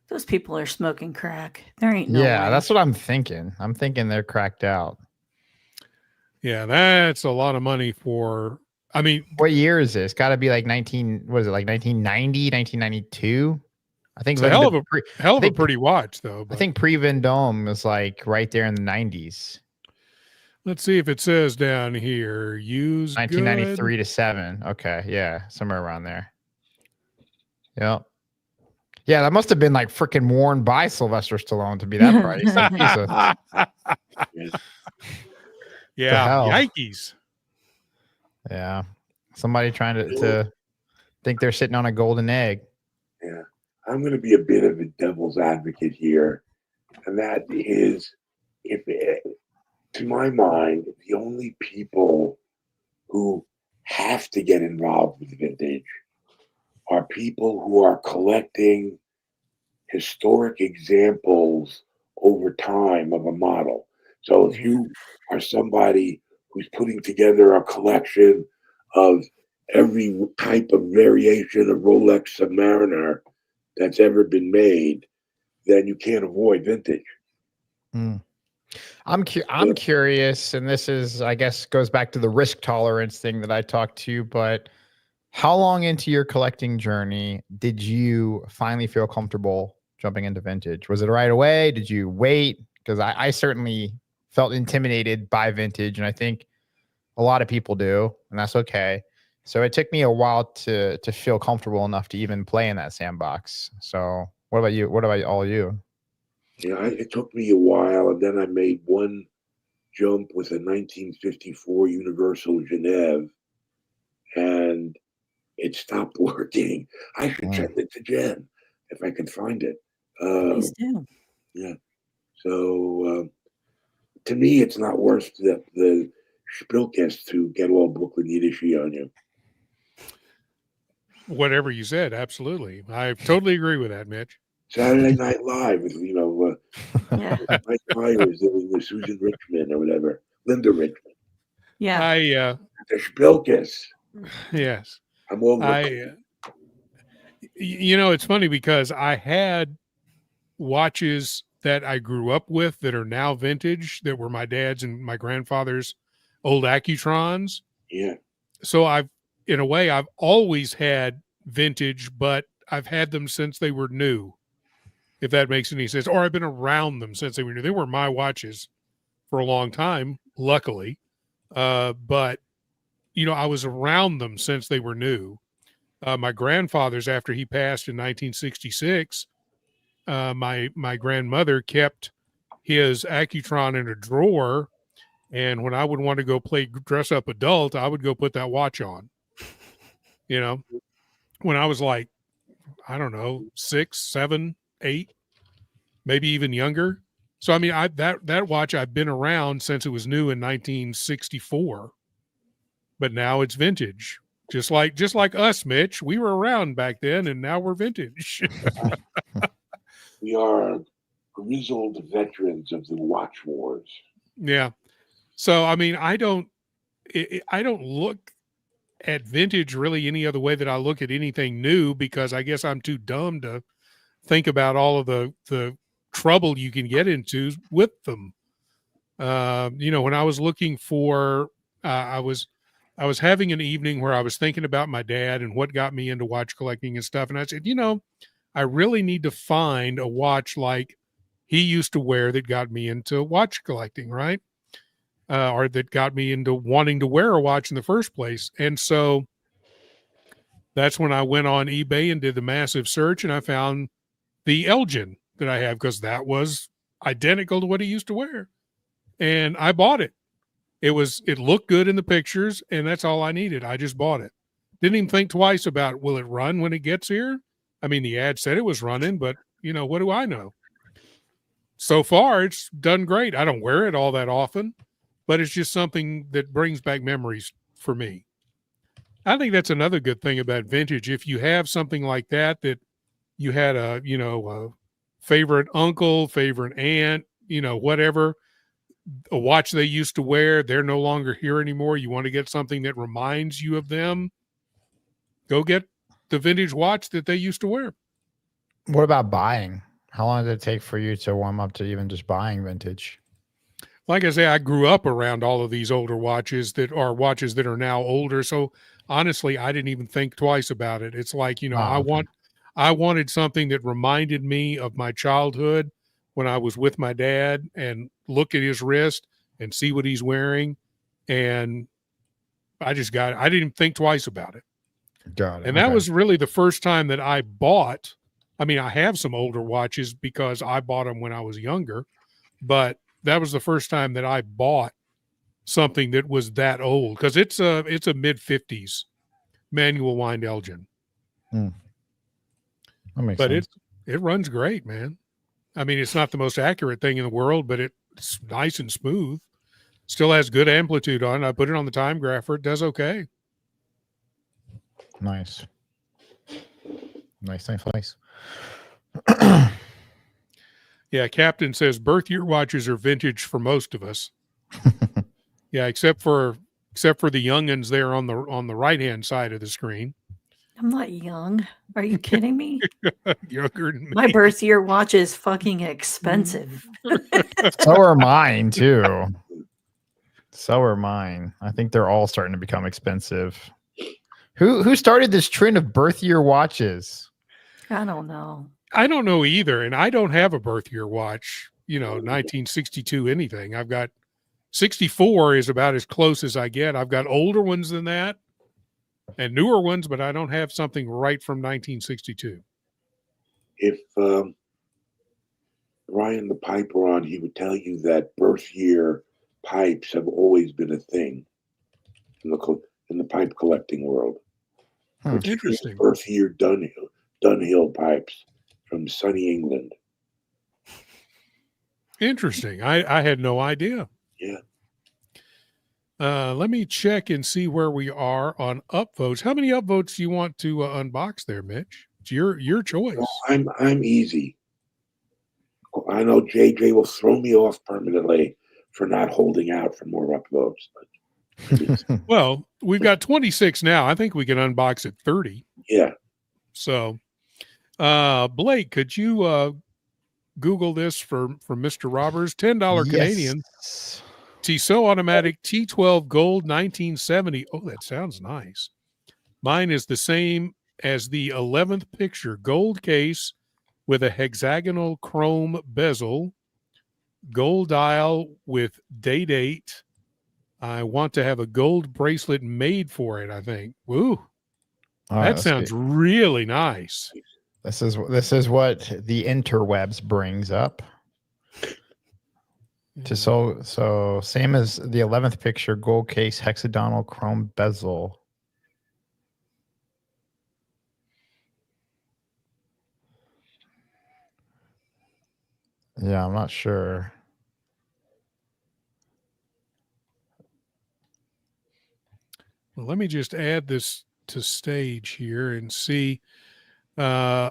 Those people are smoking crack. There ain't no Yeah, way. that's what I'm thinking. I'm thinking they're cracked out. Yeah, that's a lot of money for. I mean, What year is this? Got to be like 1990, 1992. I think it's a hell of a I think- pretty watch, though. I But think pre-Vendome was like right there in the 90s. let's see if it says down here. Used 1993 to 7. Okay, yeah, somewhere around there. Yep. Yeah, that must have been like freaking worn by Sylvester Stallone to be that price. Like, Jesus. Yeah, hell? yikes. Yeah. Somebody trying to think they're sitting on a golden egg. Yeah. I'm going to be a bit of a devil's advocate here. And that is, to my mind, the only people who have to get involved with vintage are people who are collecting historic examples over time of a model. So if you are somebody who's putting together a collection of every type of variation of Rolex Submariner that's ever been made, then you can't avoid vintage. I'm curious, and this is, I guess, goes back to the risk tolerance thing that I talked to, but how long into your collecting journey did you finally feel comfortable jumping into vintage? Was it right away? Did you wait? Because I certainly felt intimidated by vintage, and I think a lot of people do, and that's okay. So it took me a while to feel comfortable enough to even play in that sandbox. So what about you? What about all you? Yeah, it took me a while, and then I made one jump with a 1954 Universal Genève, and it stopped working. I should send it to Jen if I can find it. Please do. Yeah. So to me, it's not worth the spilkes to get all Brooklyn Yiddishy on you. Whatever you said, absolutely. I totally agree with that, Mitch. Saturday Night Live with, Yeah. Mike Myers doing the Susan Richmond or whatever, Linda Richmond. Yeah. The spilkes. Yes. I'm all it's funny because I had watches that I grew up with that are now vintage that were my dad's and my grandfather's old Accutrons. Yeah. So I've always had vintage, but I've had them since they were new, if that makes any sense. Or I've been around them since they were new. They were my watches for a long time, luckily. But I was around them since they were new. My grandfather's, after he passed in 1966, my grandmother kept his Accutron in a drawer. And when I would want to go play dress up adult, I would go put that watch on. You know, when I was like, I don't know, 6, 7, 8, maybe even younger. So I mean, that watch I've been around since it was new in 1964, but now it's vintage. Just like us, Mitch. We were around back then, and now we're vintage. We are grizzled veterans of the watch wars. Yeah. So I mean, I don't look at vintage really any other way that I look at anything new, because I guess I'm too dumb to think about all of the trouble you can get into with them. You know, when I was looking for, I was having an evening where I was thinking about my dad and what got me into watch collecting and stuff. And I said, you know, I really need to find a watch like he used to wear that got me into watch collecting, right? Or that got me into wanting to wear a watch in the first place. And so that's when I went on eBay and did the massive search, and I found the Elgin that I have, because that was identical to what he used to wear. And I bought it. It looked good in the pictures, and that's all I needed. I just bought it. Didn't even think twice about, will it run when it gets here? I mean, the ad said it was running, but you know, what do I know? So far, it's done great. I don't wear it all that often, but it's just something that brings back memories for me. I think that's another good thing about vintage. If you have something like that you had a favorite uncle, favorite aunt, you know, whatever, a watch they used to wear, they're no longer here anymore. You want to get something that reminds you of them, go get the vintage watch that they used to wear. What about buying? How long did it take for you to warm up to even just buying vintage? Like I say, I grew up around all of these older watches that are now older. So honestly, I didn't even think twice about it. It's like, you know, I wanted something that reminded me of my childhood when I was with my dad, and look at his wrist and see what he's wearing. And I didn't even think twice about it. Got it. And that was really the first time that I bought. I mean, I have some older watches because I bought them when I was younger, but that was the first time that I bought something that was that old, because it's a mid-50s manual wind Elgin. That makes sense. It runs great, man. I mean, it's not the most accurate thing in the world, but it's nice and smooth. Still has good amplitude on it. I put it on the time grapher. It does okay. Nice. Yeah, Captain says birth year watches are vintage for most of us. Yeah, except for the youngins there on the right-hand side of the screen. I'm not young. Are you kidding me? Younger than me. My birth year watch is fucking expensive. So are mine too. So are mine. I think they're all starting to become expensive. Who started this trend of birth year watches? I don't know. I don't know either, and I don't have a birth year watch. You know, 1962 anything. I've got 64 is about as close as I get. I've got older ones than that and newer ones, but I don't have something right from 1962. If Ryan the Pipe were on, he would tell you that birth year pipes have always been a thing in the pipe collecting world. Interesting. Birth year Dunhill pipes from sunny England. Interesting. I had no idea. Yeah. Let me check and see where we are on upvotes. How many upvotes do you want to unbox there, Mitch? It's your choice. Well, I'm easy. I know JJ will throw me off permanently for not holding out for more upvotes. But well, we've got 26 now. I think we can unbox at 30. Yeah. So, Blake, could you Google this for Mr. Robbers? $10 Canadian. Tissot automatic T12 gold 1970. Oh, that sounds nice. Mine is the same as the 11th picture. Gold case with a hexagonal chrome bezel. Gold dial with date. I want to have a gold bracelet made for it, I think. Woo. That sounds really nice. This is what the interwebs brings up. So same as the 11th picture, gold case, hexagonal chrome bezel. Yeah, I'm not sure. Well, let me just add this to stage here and see. I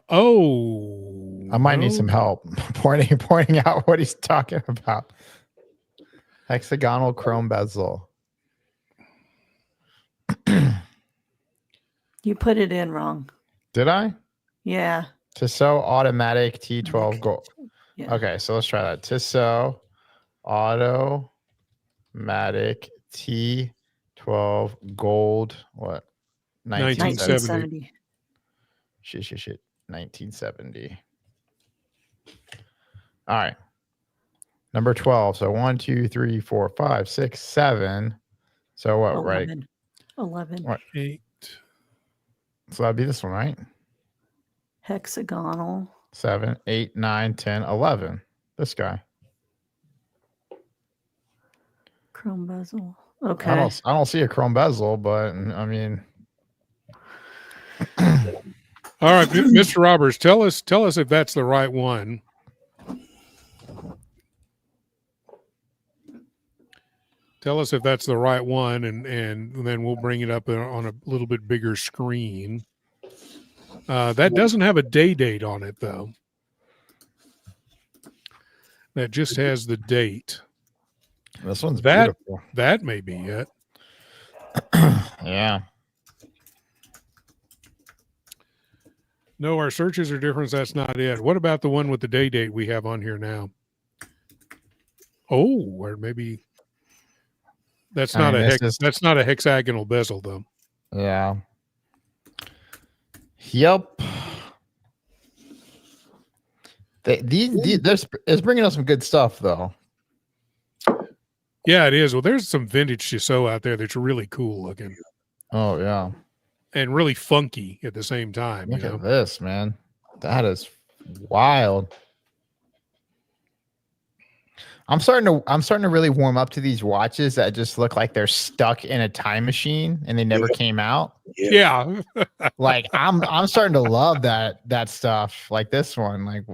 might need some help pointing out what he's talking about. Hexagonal chrome bezel. You put it in wrong. Did I? Yeah. Tissot automatic T12 gold. Yeah. Okay, so let's try that. Tissot automatic T12 gold. What? 1970. Shit. 1970. All right. Number 12. So 1, 2, 3, 4, 5, 6, 7. So what, 11. right? 11. What? 8. So that'd be this one, right? Hexagonal. 7, 8, 9, 10, 11. This guy. Chrome bezel. Okay. I don't see a chrome bezel, but I mean. All right, Mr. Roberts, tell us if that's the right one. Tell us if that's the right one, and then we'll bring it up on a little bit bigger screen. That doesn't have a date on it, though. That just has the date. This one's beautiful. That may be it. Yeah. No, our searches are different. So that's not it. What about the one with the date we have on here now? Oh, or maybe that's not a hexagonal bezel, though. Yeah. Yep. It's bringing us some good stuff, though. Yeah, it is. Well, there's some vintage Tissot out there that's really cool looking. Oh yeah, and really funky at the same time. Look at this, man. That is wild. I'm starting to really warm up to these watches that just look like they're stuck in a time machine and they never came out. Yeah. Like I'm starting to love that stuff. Like this one. Like,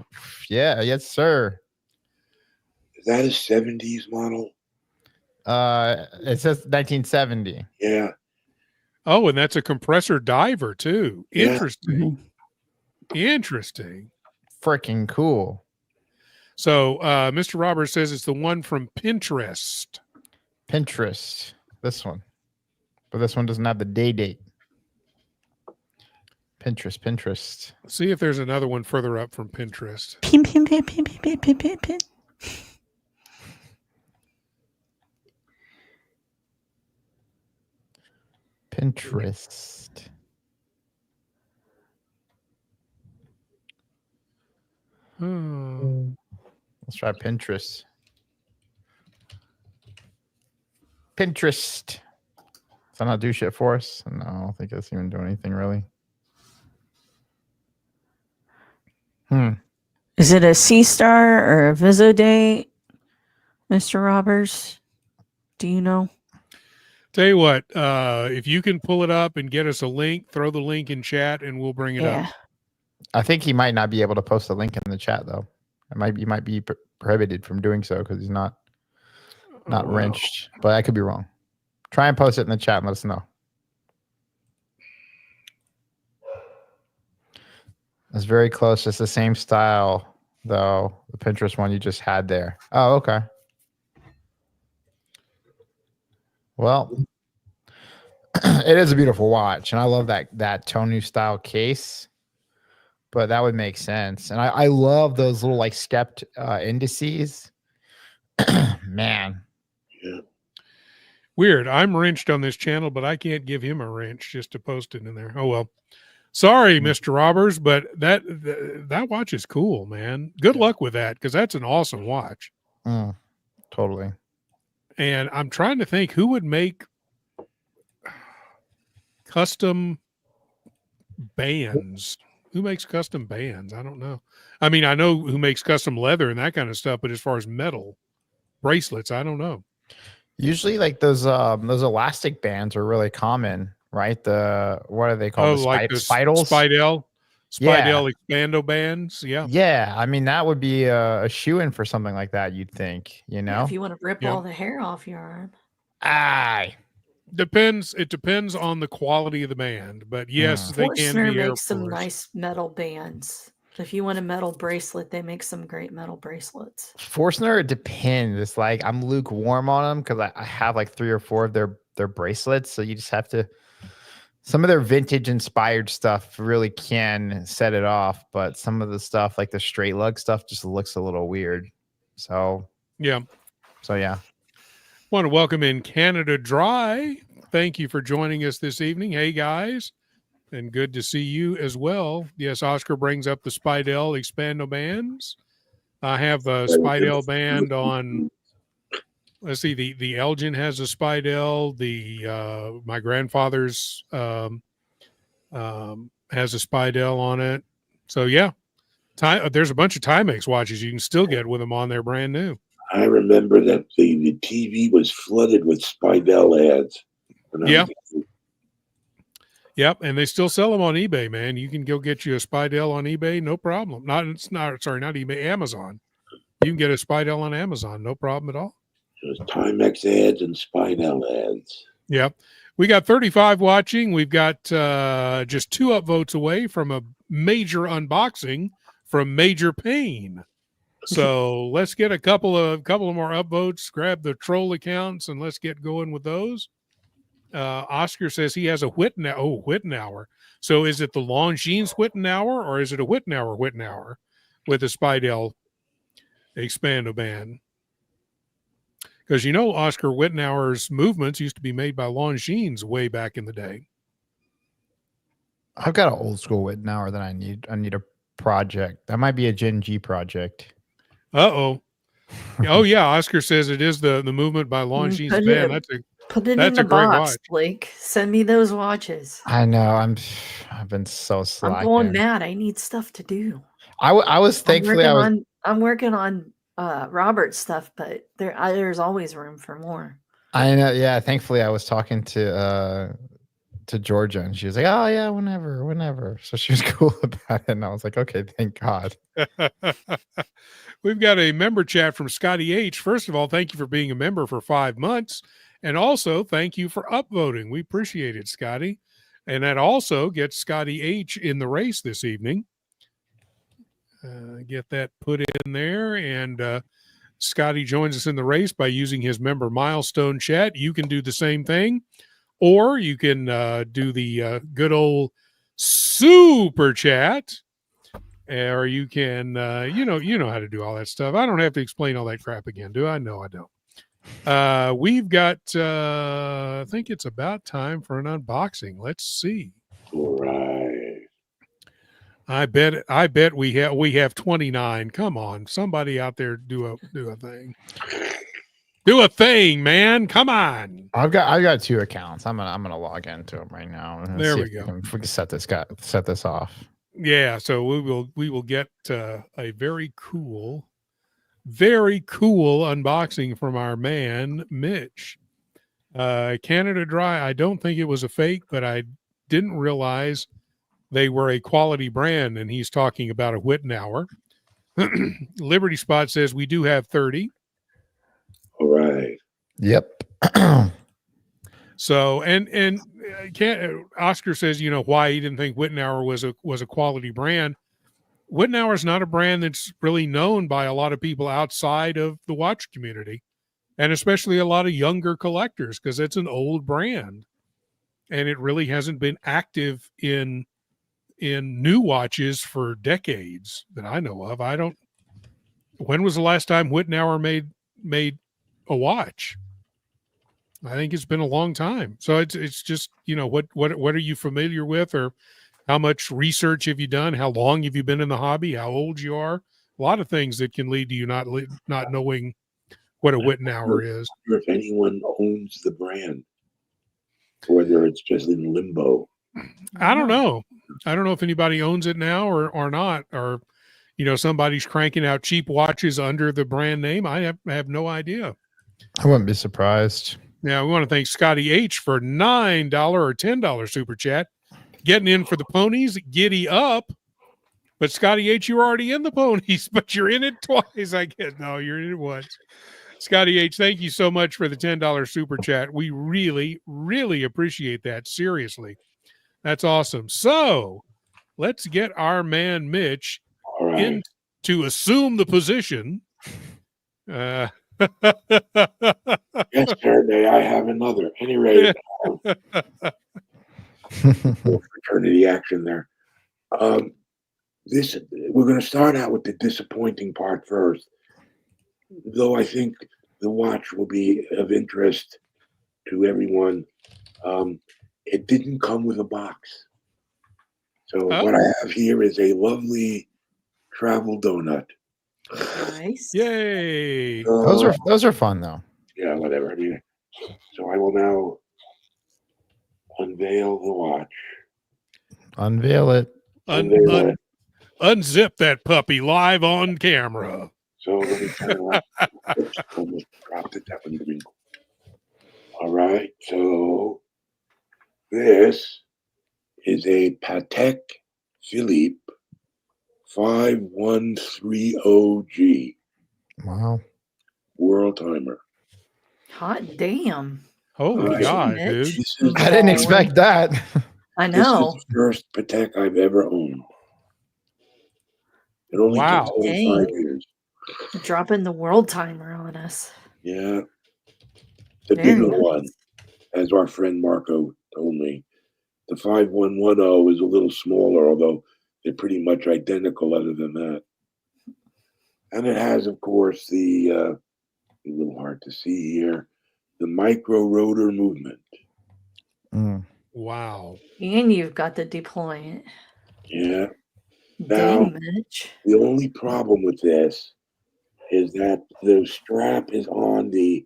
yeah, yes, sir. Is that a 70s model? It says 1970. Yeah. Oh, and that's a compressor diver too. Interesting. Yeah. Interesting. Freaking cool. So Mr. Roberts says it's the one from Pinterest. This one. But this one doesn't have the date. Pinterest. Let's see if there's another one further up from Pinterest. Pin. Pinterest. Let's try Pinterest. Does that not do shit for us? No, I don't think it's even doing anything really. Is it a C star or a Viso date, Mr. Roberts? Do you know? Tell you what, if you can pull it up and get us a link, throw the link in chat and we'll bring it up. I think he might not be able to post a link in the chat though. He might be prohibited from doing so because he's not wrenched. But I could be wrong. Try and post it in the chat and let us know. It's very close. It's the same style though. The Pinterest one you just had there. Oh, okay. Well, it is a beautiful watch, and I love that Tonu style case. But that would make sense, and I love those little like stepped indices. Man, yeah. Weird. I'm wrenched on this channel, but I can't give him a wrench just to post it in there. Oh well. Sorry, Mr. Roberts, but that watch is cool, man. Good luck with that because that's an awesome watch. Totally. And I'm trying to think who would make custom bands. Who makes custom bands? I don't know. I mean, I know who makes custom leather and that kind of stuff, but as far as metal, bracelets. I don't know. Usually, like those elastic bands are really common, right? What are they called? The Like the spidels? Spidel Yeah. expando bands. Yeah. Yeah, I mean that would be a shoe-in for something like that. You'd think, you know? Yeah, if you want to rip Yeah. all the hair off your arm. Aye. It depends on the quality of the band, but yes, they can Forstner be air makes some pores. nice metal bands. If you want a metal bracelet, they make some great metal bracelets. Forstner, it depends. It's like I'm lukewarm on them because I have like 3 or 4 of their bracelets. So you just have to. Some of their vintage inspired stuff really can set it off, but some of the stuff like the straight lug stuff just looks a little weird. So Yeah. Want to welcome in Canada Dry. Thank you for joining us this evening. Hey guys, and good to see you as well. Yes, Oscar brings up the Spidel expando bands. I have a Spidel band on. Let's see, the Elgin has a Spidel. The my grandfather's has a Spidel on it. So yeah, there's a bunch of Timex watches you can still get with them on there, brand new. I remember that the TV was flooded with Spidel ads. Yeah. Yep, and they still sell them on eBay, man. You can go get you a Spidel on eBay, no problem. Not eBay, Amazon. You can get a Spidel on Amazon, no problem at all. There's Timex ads and Spidel ads. Yep. We got 35 watching. We've got just 2 upvotes away from a major unboxing from Major Pain. So let's get a couple of more upvotes, grab the troll accounts, and let's get going with those. Oscar says he has a Wittenauer. So is it the Longines Wittenauer or is it a Wittenauer with a Spidel expando band? Because Oscar Wittenauer's movements used to be made by Longines way back in the day. I've got an old school Wittenauer that I need a project. That might be a Gen G project. Oh yeah, Oscar says it is the movement by Longines band. Put it in the box, Blake. Send me those watches. I know. I've been so slacking. I'm going mad. I need stuff to do. I was thankfully I'm working on Robert's stuff, but there's always room for more. I know. Yeah. Thankfully, I was talking to Georgia, and she was like, "Oh yeah, whenever." So she was cool about it, and I was like, "Okay, thank God." We've got a member chat from Scotty H. First of all, thank you for being a member for 5 months. And also, thank you for upvoting. We appreciate it, Scotty. And that also gets Scotty H in the race this evening. Get that put in there. And Scotty joins us in the race by using his member milestone chat. You can do the same thing. Or you can do the good old super chat. Or you can, you know how to do all that stuff. I don't have to explain all that crap again, do I? No, I don't. We've got I think it's about time for an unboxing. Let's see. All right. I bet we have 29. Come on, somebody out there do a thing. Do a thing, man. Come on. I've got 2 accounts. I'm gonna log into them right now. There we go. If we can set this off. Yeah, so we will get a very cool unboxing from our man Mitch. Canada Dry, I don't think it was a fake, but I didn't realize they were a quality brand, and he's talking about a Wittenauer. Liberty Spot says we do have 30. All right. Yep. So and Oscar says, why he didn't think Wittenauer was a quality brand. Wittenauer is not a brand that's really known by a lot of people outside of the watch community, and especially a lot of younger collectors, because it's an old brand, and it really hasn't been active in new watches for decades that I know of. When was the last time Wittenauer made a watch? I think it's been a long time. So it's just, what are you familiar with, or how much research have you done? How long have you been in the hobby? How old you are? A lot of things that can lead to you not knowing what a Wittenauer is. If anyone owns the brand, whether it's just in limbo. I don't know. I don't know if anybody owns it now or not, or somebody's cranking out cheap watches under the brand name. I have no idea. I wouldn't be surprised. Now, we want to thank Scotty H for $9 or $10 super chat. Getting in for the ponies, giddy up. But Scotty H, you're already in the ponies, but you're in it twice, I guess. No, you're in it once. Scotty H, thank you so much for the $10 super chat. We really, really appreciate that. Seriously. That's awesome. So let's get our man Mitch All right. in to assume the position. Yes, sir. May I have another? Any rate, fraternity action there. We're going to start out with the disappointing part first, though I think the watch will be of interest to everyone. It didn't come with a box. So what I have here is a lovely travel donut. Nice. Yay. Those are fun though. Yeah, whatever. I mean, so I will now unveil the watch. Unveil it. Unzip that puppy live on camera. So let me turn around. Oops, almost dropped it. That one didn't. All right. So this is a Patek Philippe 5130G Wow. world timer. Hot damn. Holy God, dude. This is, I didn't expect that. I this is know. the first Patek I've ever owned. It only Wow. took 25 years. Dropping the world timer on us. Yeah. The Very bigger nice. one, as our friend Marco told me. The 5110 is a little smaller, although they're pretty much identical other than that. And it has, of course, a little hard to see here, the micro rotor movement. Mm. Wow. And you've got the deployment. Yeah. Dang, Now, Mitch. the only problem with this is that the strap is on the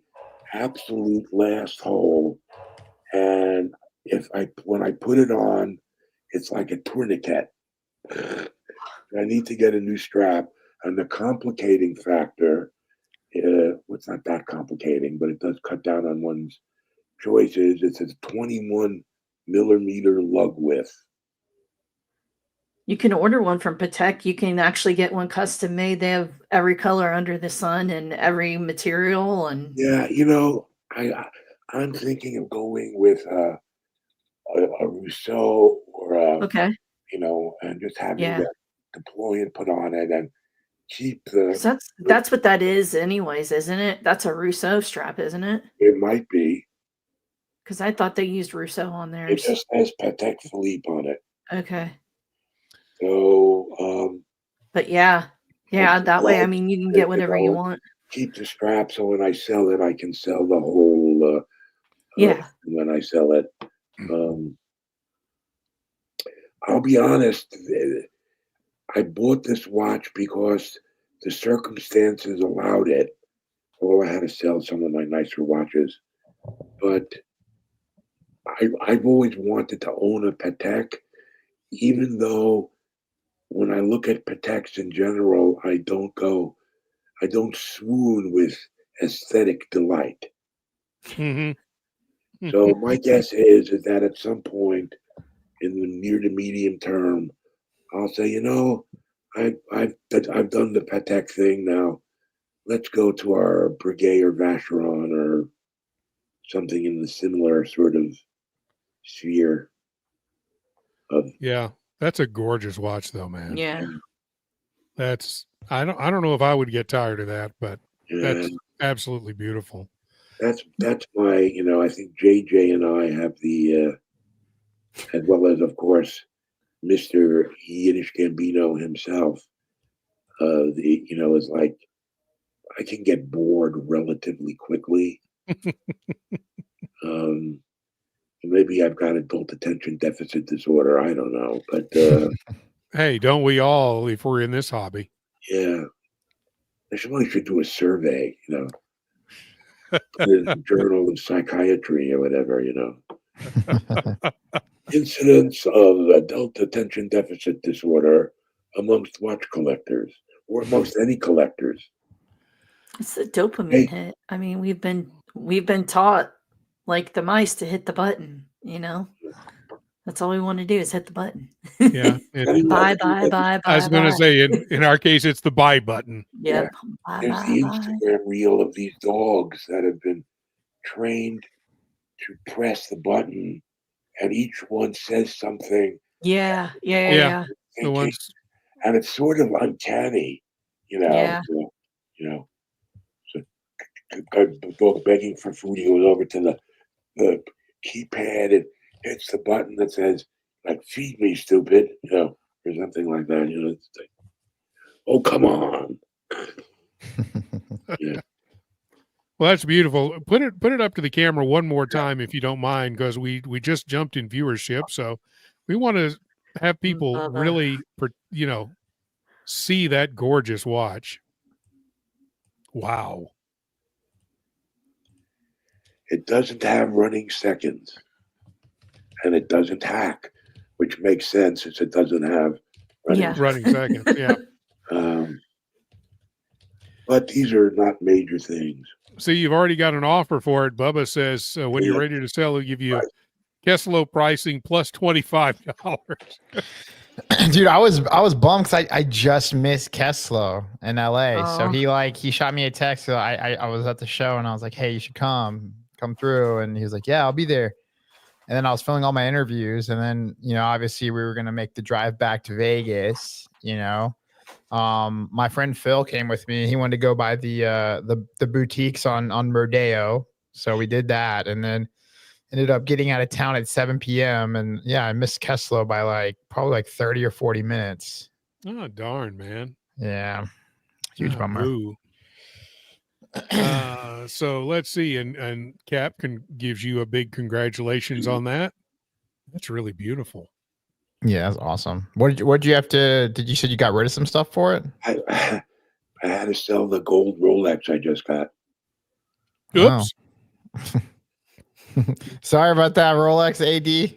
absolute last hole, and when I put it on, it's like a tourniquet. I need to get a new strap, and the complicating factor, it's not that complicating, but it does cut down on one's choices. It's a 21 millimeter lug width. You can order one from Patek. You can actually get one custom made. They have every color under the sun and every material. And Yeah, I'm thinking of going with a Rousseau or okay, and just having yeah, that deployment put on it and keep the. 'cause that's what that is, anyways, isn't it? That's a Rousseau strap, isn't it? It might be. Because I thought they used Rousseau on It theirs. just has Patek Philippe on it. Okay, So but yeah, that way, I mean, you can get whatever you want. keep the strap so when I sell it, I can sell the whole. Yeah. When I sell it, I'll be honest. I bought this watch because the circumstances allowed it. Although I had to sell some of my nicer watches, but I've always wanted to own a Patek, even though when I look at Pateks in general, I don't swoon with aesthetic delight. Mm-hmm. So my guess is that at some point in the near to medium term, I'll say, I've done the Patek thing now. Let's go to our Piguet or Vacheron or something in the similar sort of sphere of. Yeah, that's a gorgeous watch, though, man. Yeah. That's I don't know if I would get tired of that, but that's Yeah, absolutely beautiful. that's why I think JJ and I have the as well as of course Mr. Yiddish Gambino himself. Is like I can get bored relatively quickly. Maybe I've got adult attention deficit disorder. I don't know, but Hey, don't we all if we're in this hobby? yeah, somebody should do a survey. Put it in the Journal of Psychiatry or whatever. Incidence of adult attention deficit disorder amongst watch collectors or amongst any collectors. It's a dopamine Hey. hit. I mean, we've been taught like the mice to hit the button, you know? That's all we want to do is hit the button. Yeah. And Buy, buy, buy, I was buy, going to buy. say, in our case, it's the buy button. Yep. Buy, There's buy, the buy. Instagram reel of these dogs that have been trained to press the button, and each one says something. Yeah. The Thinking, ones, and it's sort of uncanny, you know. Yeah. So the dog begging for food, he goes over to the keypad and hits the button that says, like, "Feed me, stupid," or something like that. It's like, oh, come on. Yeah. well, that's beautiful. Put it up to the camera one more time, if you don't mind, because we just jumped in viewership. So we want to have people really, see that gorgeous watch. Wow. It doesn't have running seconds, and it doesn't hack, which makes sense since it doesn't have Running seconds. Yeah. But these are not major things. See, you've already got an offer for it. Bubba says when you're ready to sell, he'll give you Kesselo pricing plus $25. Dude, I was bummed because I just missed Kesselo in LA. So he shot me a text. So I was at the show and I was like, hey, you should come through. And he was like, yeah, I'll be there. And then I was filming all my interviews. And then, obviously we were going to make the drive back to Vegas, my friend Phil came with me. He wanted to go by the boutiques on Rodeo. So we did that and then ended up getting out of town at 7 p.m. And yeah, I missed Kesselo by probably 30 or 40 minutes. Oh, darn, man. Yeah. Huge bummer. Boo. So let's see. And Cap gives you a big congratulations on that. That's really beautiful. Yeah, that's awesome. What did you have to, you said you got rid of some stuff for it? I had to sell the gold Rolex I just got. Oops. Oh. Sorry about that, Rolex AD.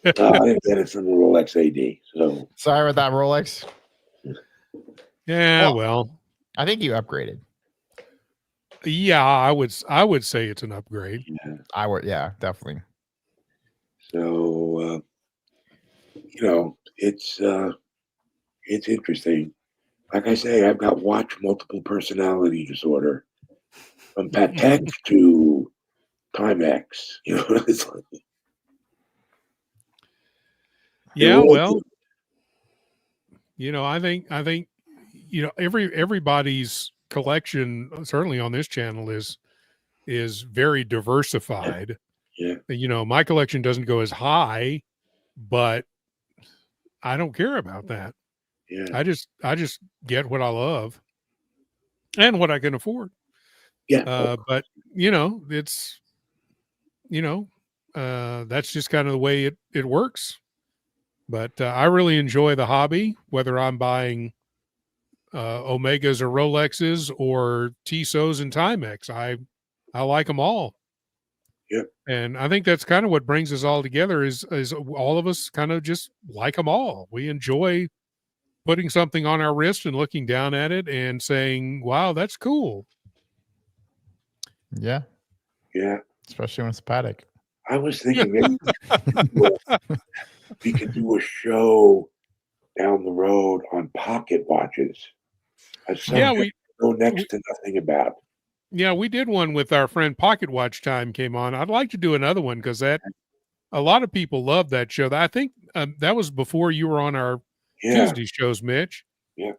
I didn't get it from the Rolex AD. So sorry about that, Rolex. Yeah, well, I think you upgraded. Yeah, I would say it's an upgrade. Yeah. Yeah, definitely. So it's interesting. Like I say, I've got watch multiple personality disorder, from Patek to Timex. It's like, yeah, well, I think everybody's collection, certainly on this channel, is very diversified. Yeah. My collection doesn't go as high, but I don't care about that. Yeah. I just get what I love and what I can afford. Yeah. But it's that's just kind of the way it works. But I really enjoy the hobby, whether I'm buying Omegas or Rolexes or Tissot's and Timex. I like them all. Yep. And I think that's kind of what brings us all together is all of us kind of just like them all. We enjoy putting something on our wrist and looking down at it and saying, wow, that's cool. Yeah. Yeah. Especially when it's Patek. I was thinking maybe we could do a show down the road on pocket watches. Yeah, we know next to nothing about. Yeah, we did one with our friend Pocket Watch Time came on. I'd like to do another one because a lot of people love that show. I think that was before you were on our Tuesday shows, Mitch. Yeah.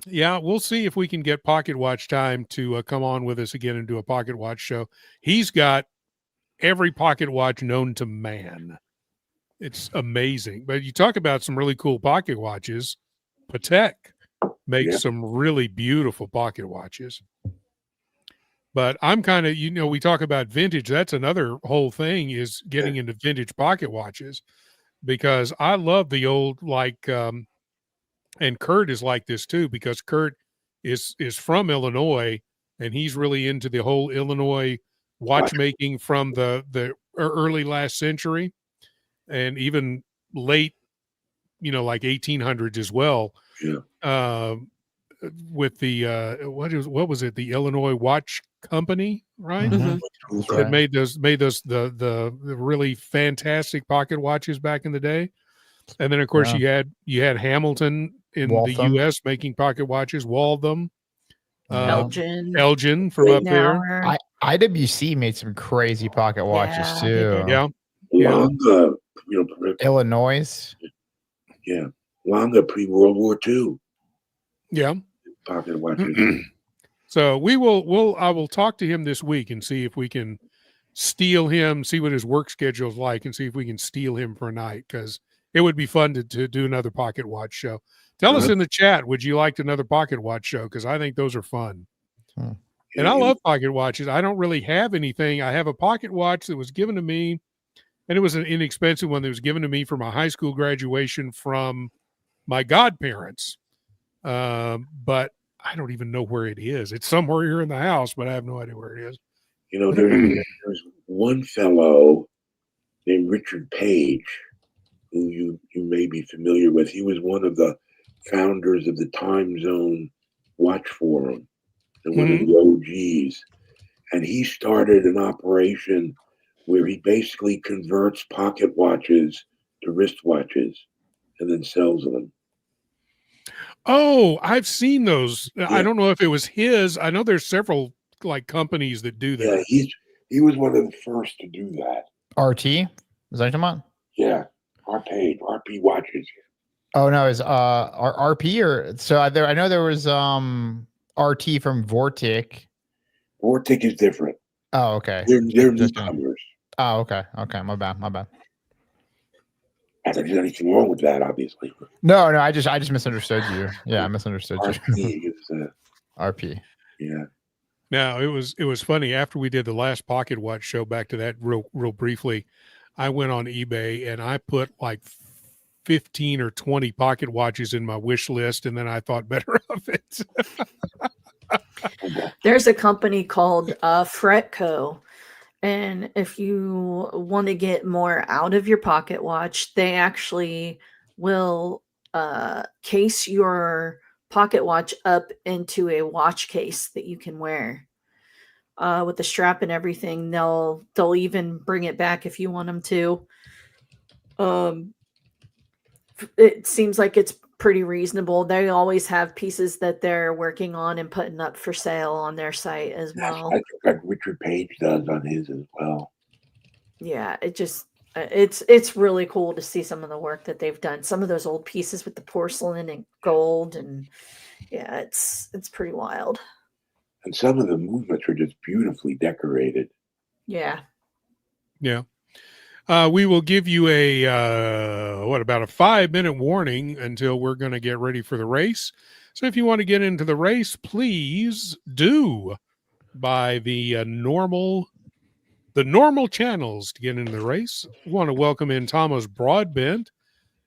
Yeah, we'll see if we can get Pocket Watch Time to come on with us again and do a pocket watch show. He's got every pocket watch known to man. It's amazing. But you talk about some really cool pocket watches. Patek makes some really beautiful pocket watches. But I'm kind of, we talk about vintage. That's another whole thing is getting into vintage pocket watches because I love the old, and Kurt is like this too, because Kurt is from Illinois and he's really into the whole Illinois watchmaking from the early last century and even late like 1800s as well. Yeah. With the what was it? The Illinois Watch Company, right? Mhm. That's That right. made those the really fantastic pocket watches back in the day. And then of course Yeah. you had Hamilton in the Waltham. US making pocket watches, Waltham, Yeah. Elgin, from up there. Hour. IWC made some crazy pocket watches Yeah, they too. did. Yeah. Yeah. Longa, Illinois. yeah, Longa pre-World War II Yeah. pocket watches. So I will talk to him this week and see if we can steal him, see what his work schedule is like, and see if we can steal him for a night, because it would be fun to do another pocket watch show. Tell us in the chat, would you like another pocket watch show? Because I think those are fun. And I love pocket watches. I don't really have anything. I have a pocket watch that was given to me, and it was an inexpensive one that was given to me for my high school graduation from my godparents. But I don't even know where it is. It's somewhere here in the house, but I have no idea where it is. There's one fellow named Richard Page, who you may be familiar with. He was one of the founders of the Time Zone Watch Forum and one of the OGs. And he started an operation where he basically converts pocket watches to wristwatches and then sells them. Oh, I've seen those. Yeah. I don't know if it was his. I know there's several companies that do that. Yeah, he was one of the first to do that. RT? Is that what you're talking about? Yeah, RP watches. Oh no, is RP or so? I know there was RT from Vortic. Vortic is different. Oh, okay. They're newcomers. Oh, okay. My bad. Not that there's anything wrong with that, obviously. No, I just misunderstood you. Yeah, I misunderstood you. RP is RP. Yeah. Now it was funny, after we did the last pocket watch show, back to that real briefly, I went on eBay and I put like 15 or 20 pocket watches in my wish list, and then I thought better of it. There's a company called Fretco, and if you want to get more out of your pocket watch, they actually will case your pocket watch up into a watch case that you can wear with the strap and everything. They'll even bring it back if you want them to. It seems like it's pretty reasonable. They always have pieces that they're working on and putting up for sale on their site as well. I think like Richard Page does on his as well. Yeah, it's really cool to see some of the work that they've done. Some of those old pieces with the porcelain and gold, and yeah, it's pretty wild. And some of the movements are just beautifully decorated. Yeah. Yeah. We will give you about a 5-minute warning until we're going to get ready for the race. So if you want to get into the race, please do by the normal channels to get into the race. We want to welcome in Thomas Broadbent,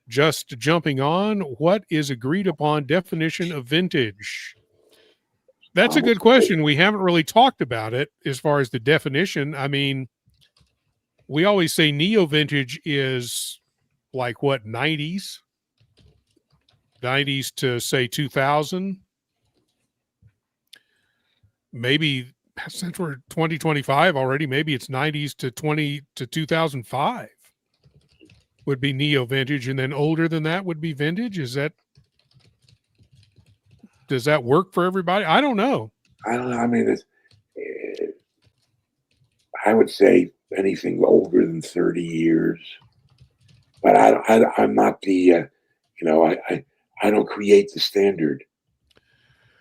just jumping on. What is agreed upon definition of vintage? That's a good question. We haven't really talked about it as far as the definition. I mean, we always say neo-vintage is like what, 90s to say 2000. Maybe since we're 2025 already, maybe it's 90s to 2005 would be neo-vintage, and then older than that would be vintage. Does that work for everybody? I don't know. I don't know. I mean, I would say anything older than 30 years, but I'm not the, I don't create the standard.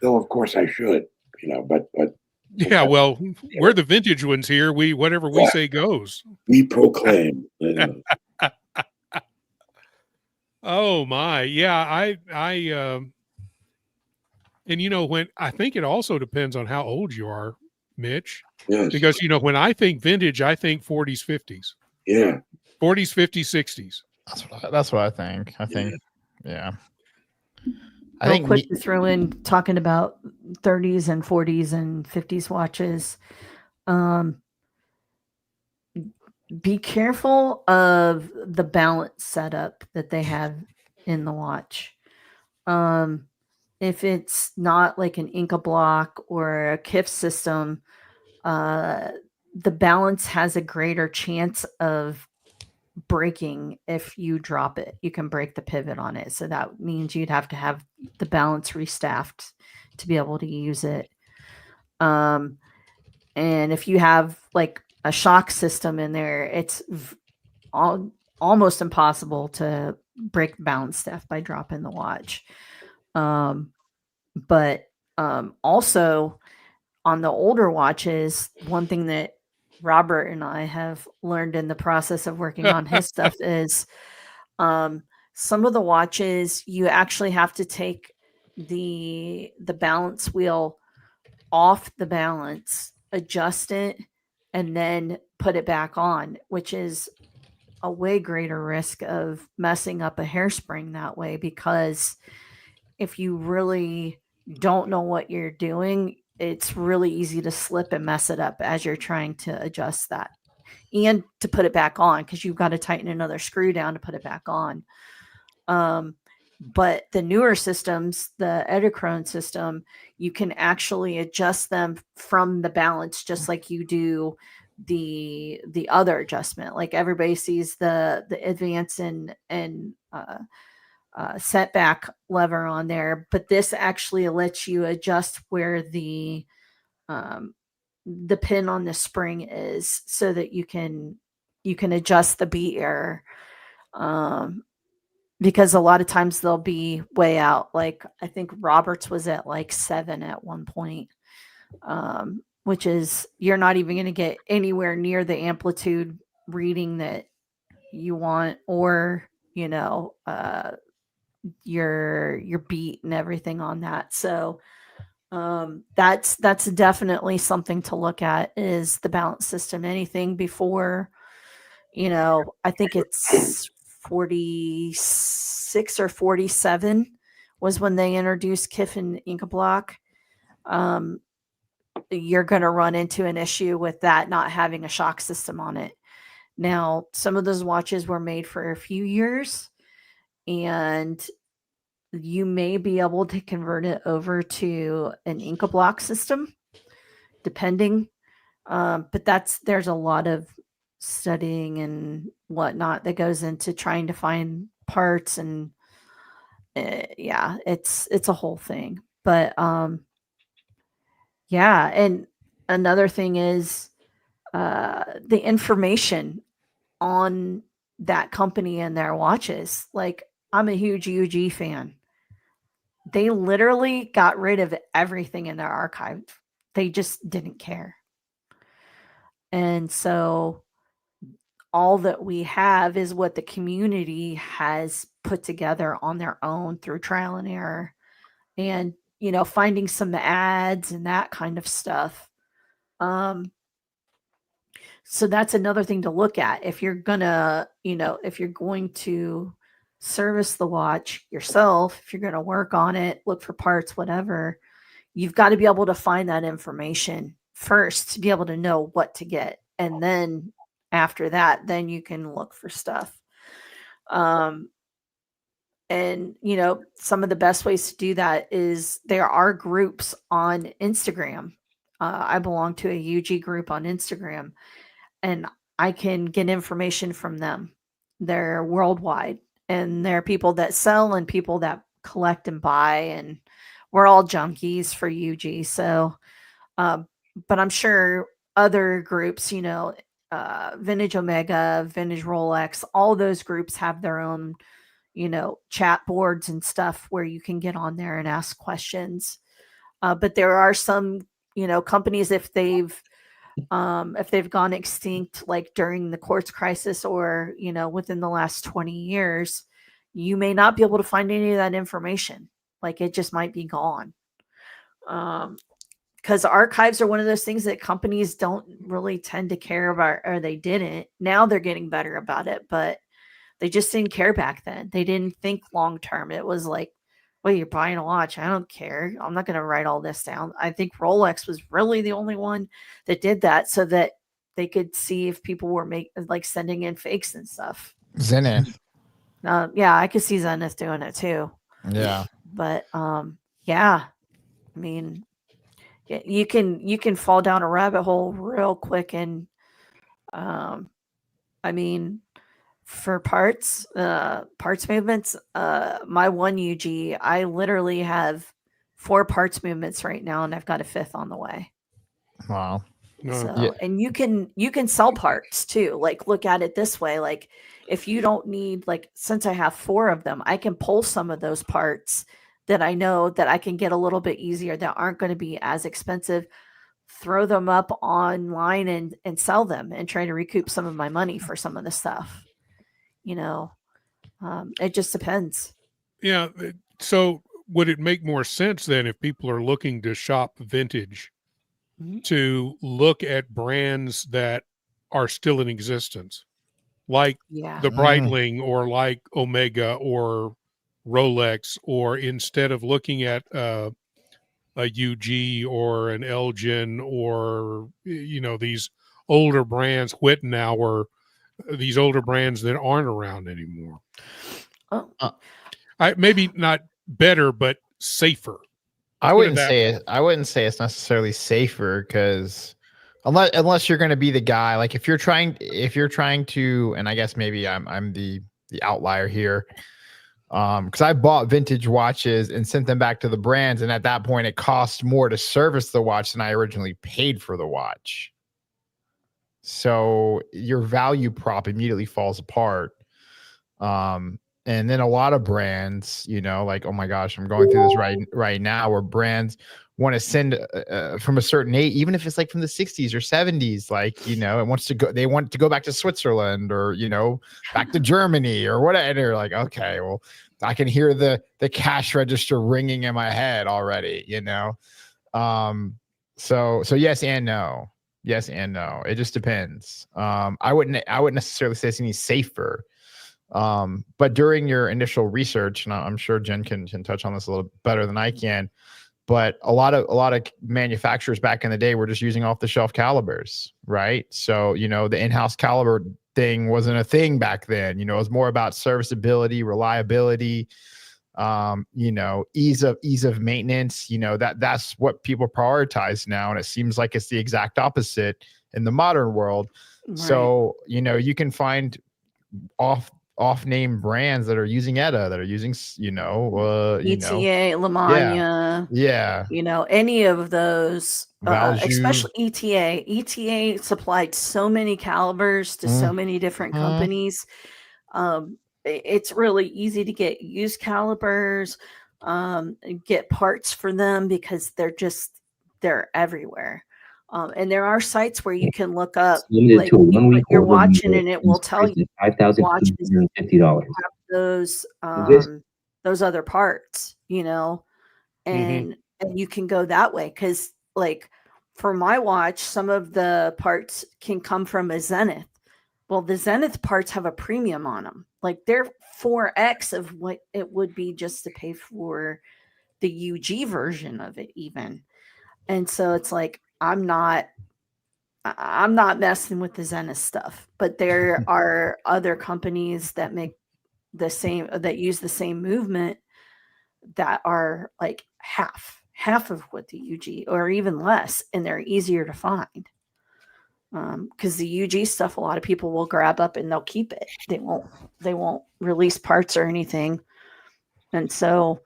Though of course I should, but yeah, well, we're the vintage ones here. Whatever we say goes. We proclaim. Oh my, yeah, and when I think it also depends on how old you are, Mitch. Yes. Because when I think vintage, I think 40s, 50s. Yeah. 40s, 50s, 60s. That's what I think. I think, yeah. I think quick to throw in talking about 30s and 40s and 50s watches. Be careful of the balance setup that they have in the watch. If it's not like an Inca block or a KIF system, the balance has a greater chance of breaking if you drop it. You can break the pivot on it. So that means you'd have to have the balance restaffed to be able to use it. And if you have like a shock system in there, it's almost impossible to break the balance staff by dropping the watch. But also on the older watches, one thing that Robert and I have learned in the process of working on his stuff is some of the watches you actually have to take the balance wheel off the balance, adjust it, and then put it back on, which is a way greater risk of messing up a hairspring that way, because if you really don't know what you're doing, it's really easy to slip and mess it up as you're trying to adjust that and to put it back on, because you've got to tighten another screw down to put it back on. But the newer systems, the Edelkrone system, you can actually adjust them from the balance just like you do the other adjustment. Like everybody sees the advance and setback lever on there, but this actually lets you adjust where the pin on the spring is, so that you can adjust the beat error. Because a lot of times they'll be way out. Like I think Roberts was at like 7 at one point, which is, you're not even going to get anywhere near the amplitude reading that you want, or your beat and everything on that. So that's definitely something to look at, is the balance system. Anything before, I think it's 46 or 47 was when they introduced KIF and Inca block. You're going to run into an issue with that not having a shock system on it. Now, some of those watches were made for a few years, and you may be able to convert it over to an Inca block system, depending. But there's a lot of studying and whatnot that goes into trying to find parts, and it's a whole thing. But and another thing is the information on that company and their watches. Like, I'm a huge UG fan. They literally got rid of everything in their archive. They just didn't care. And so all that we have is what the community has put together on their own through trial and error, and, finding some ads and that kind of stuff. So that's another thing to look at. If you're gonna, if you're going to service the watch yourself, if you're going to work on it, look for parts, whatever, you've got to be able to find that information first to be able to know what to get. And then after that, then you can look for stuff. And, some of the best ways to do that is there are groups on Instagram. I belong to a UG group on Instagram, and I can get information from them. They're worldwide, and there are people that sell and people that collect and buy, and we're all junkies for UG. So, but I'm sure other groups, Vintage Omega, Vintage Rolex, all those groups have their own, chat boards and stuff where you can get on there and ask questions. But there are some, companies, if they've gone extinct, like during the quartz crisis, or, within the last 20 years, you may not be able to find any of that information. Like, it just might be gone. Because archives are one of those things that companies don't really tend to care about, or they didn't. Now they're getting better about it, but they just didn't care back then. They didn't think long term. It was like, well, you're buying a watch. I don't care. I'm not going to write all this down. I think Rolex was really the only one that did that, so that they could see if people were sending in fakes and stuff. Zenith. Yeah, I could see Zenith doing it too. Yeah. But yeah, I mean, you can fall down a rabbit hole real quick, and I mean, for parts movements, my one UG, I literally have 4 parts movements right now, and I've got a 5th on the way. Wow. No. So, Yeah. and you can sell parts too. Like, look at it this way. Like, if you don't need, like, since I have 4 of them, I can pull some of those parts that I know that I can get a little bit easier, that aren't going to be as expensive, throw them up online and sell them and try to recoup some of my money for some of the stuff. You know, it just depends. Yeah. So would it make more sense then, if people are looking to shop vintage, Mhm. to look at brands that are still in existence, like Yeah. the Breitling or like Omega or Rolex, or instead of looking at a UG or an Elgin or, these older brands, Wittenauer, these older brands that aren't around anymore? Oh, Maybe not better, but safer. I Put it wouldn't that say way. it. I wouldn't say it's necessarily safer, because unless you're going to be the guy, like if you're trying to, and I guess maybe I'm the outlier here, because I bought vintage watches and sent them back to the brands, and at that point it cost more to service the watch than I originally paid for the watch. So your value prop immediately falls apart. And then a lot of brands, like, oh my gosh, I'm going through this right now, where brands want to send from a certain age, even if it's like from the 60s or 70s, like, they want to go back to Switzerland, or, back to Germany or whatever. And they're like, okay, well, I can hear the cash register ringing in my head already, So yes and no. Yes and no. It just depends. I wouldn't necessarily say it's any safer. But during your initial research, and I'm sure Jen can touch on this a little better than I can, but a lot of manufacturers back in the day were just using off the shelf calibers, right? So, the in-house caliber thing wasn't a thing back then. It was more about serviceability, reliability, ease of maintenance. That's what people prioritize now, and it seems like it's the exact opposite in the modern world. right. So, you can find off-name brands that are using ETA, that are using, ETA, Lamagna, yeah, any of those, Valjoux. especially ETA. ETA supplied so many calibers to so many different companies. It's really easy to get used calibers, get parts for them, because they're everywhere. And there are sites where you can look up, limited like, to a 1 week you're order watching, and it will tell you watches $5,250. have those other parts, and you can go that way, because, like, for my watch, some of the parts can come from a Zenith. Well, the Zenith parts have a premium on them. Like, they're 4x of what it would be just to pay for the UG version of it even. And so it's like, I'm not messing with the Zenith stuff, but there are other companies that make that use the same movement, that are like half of what the UG, or even less, and they're easier to find. Because the UG stuff, a lot of people will grab up and they'll keep it. They won't release parts or anything. And so,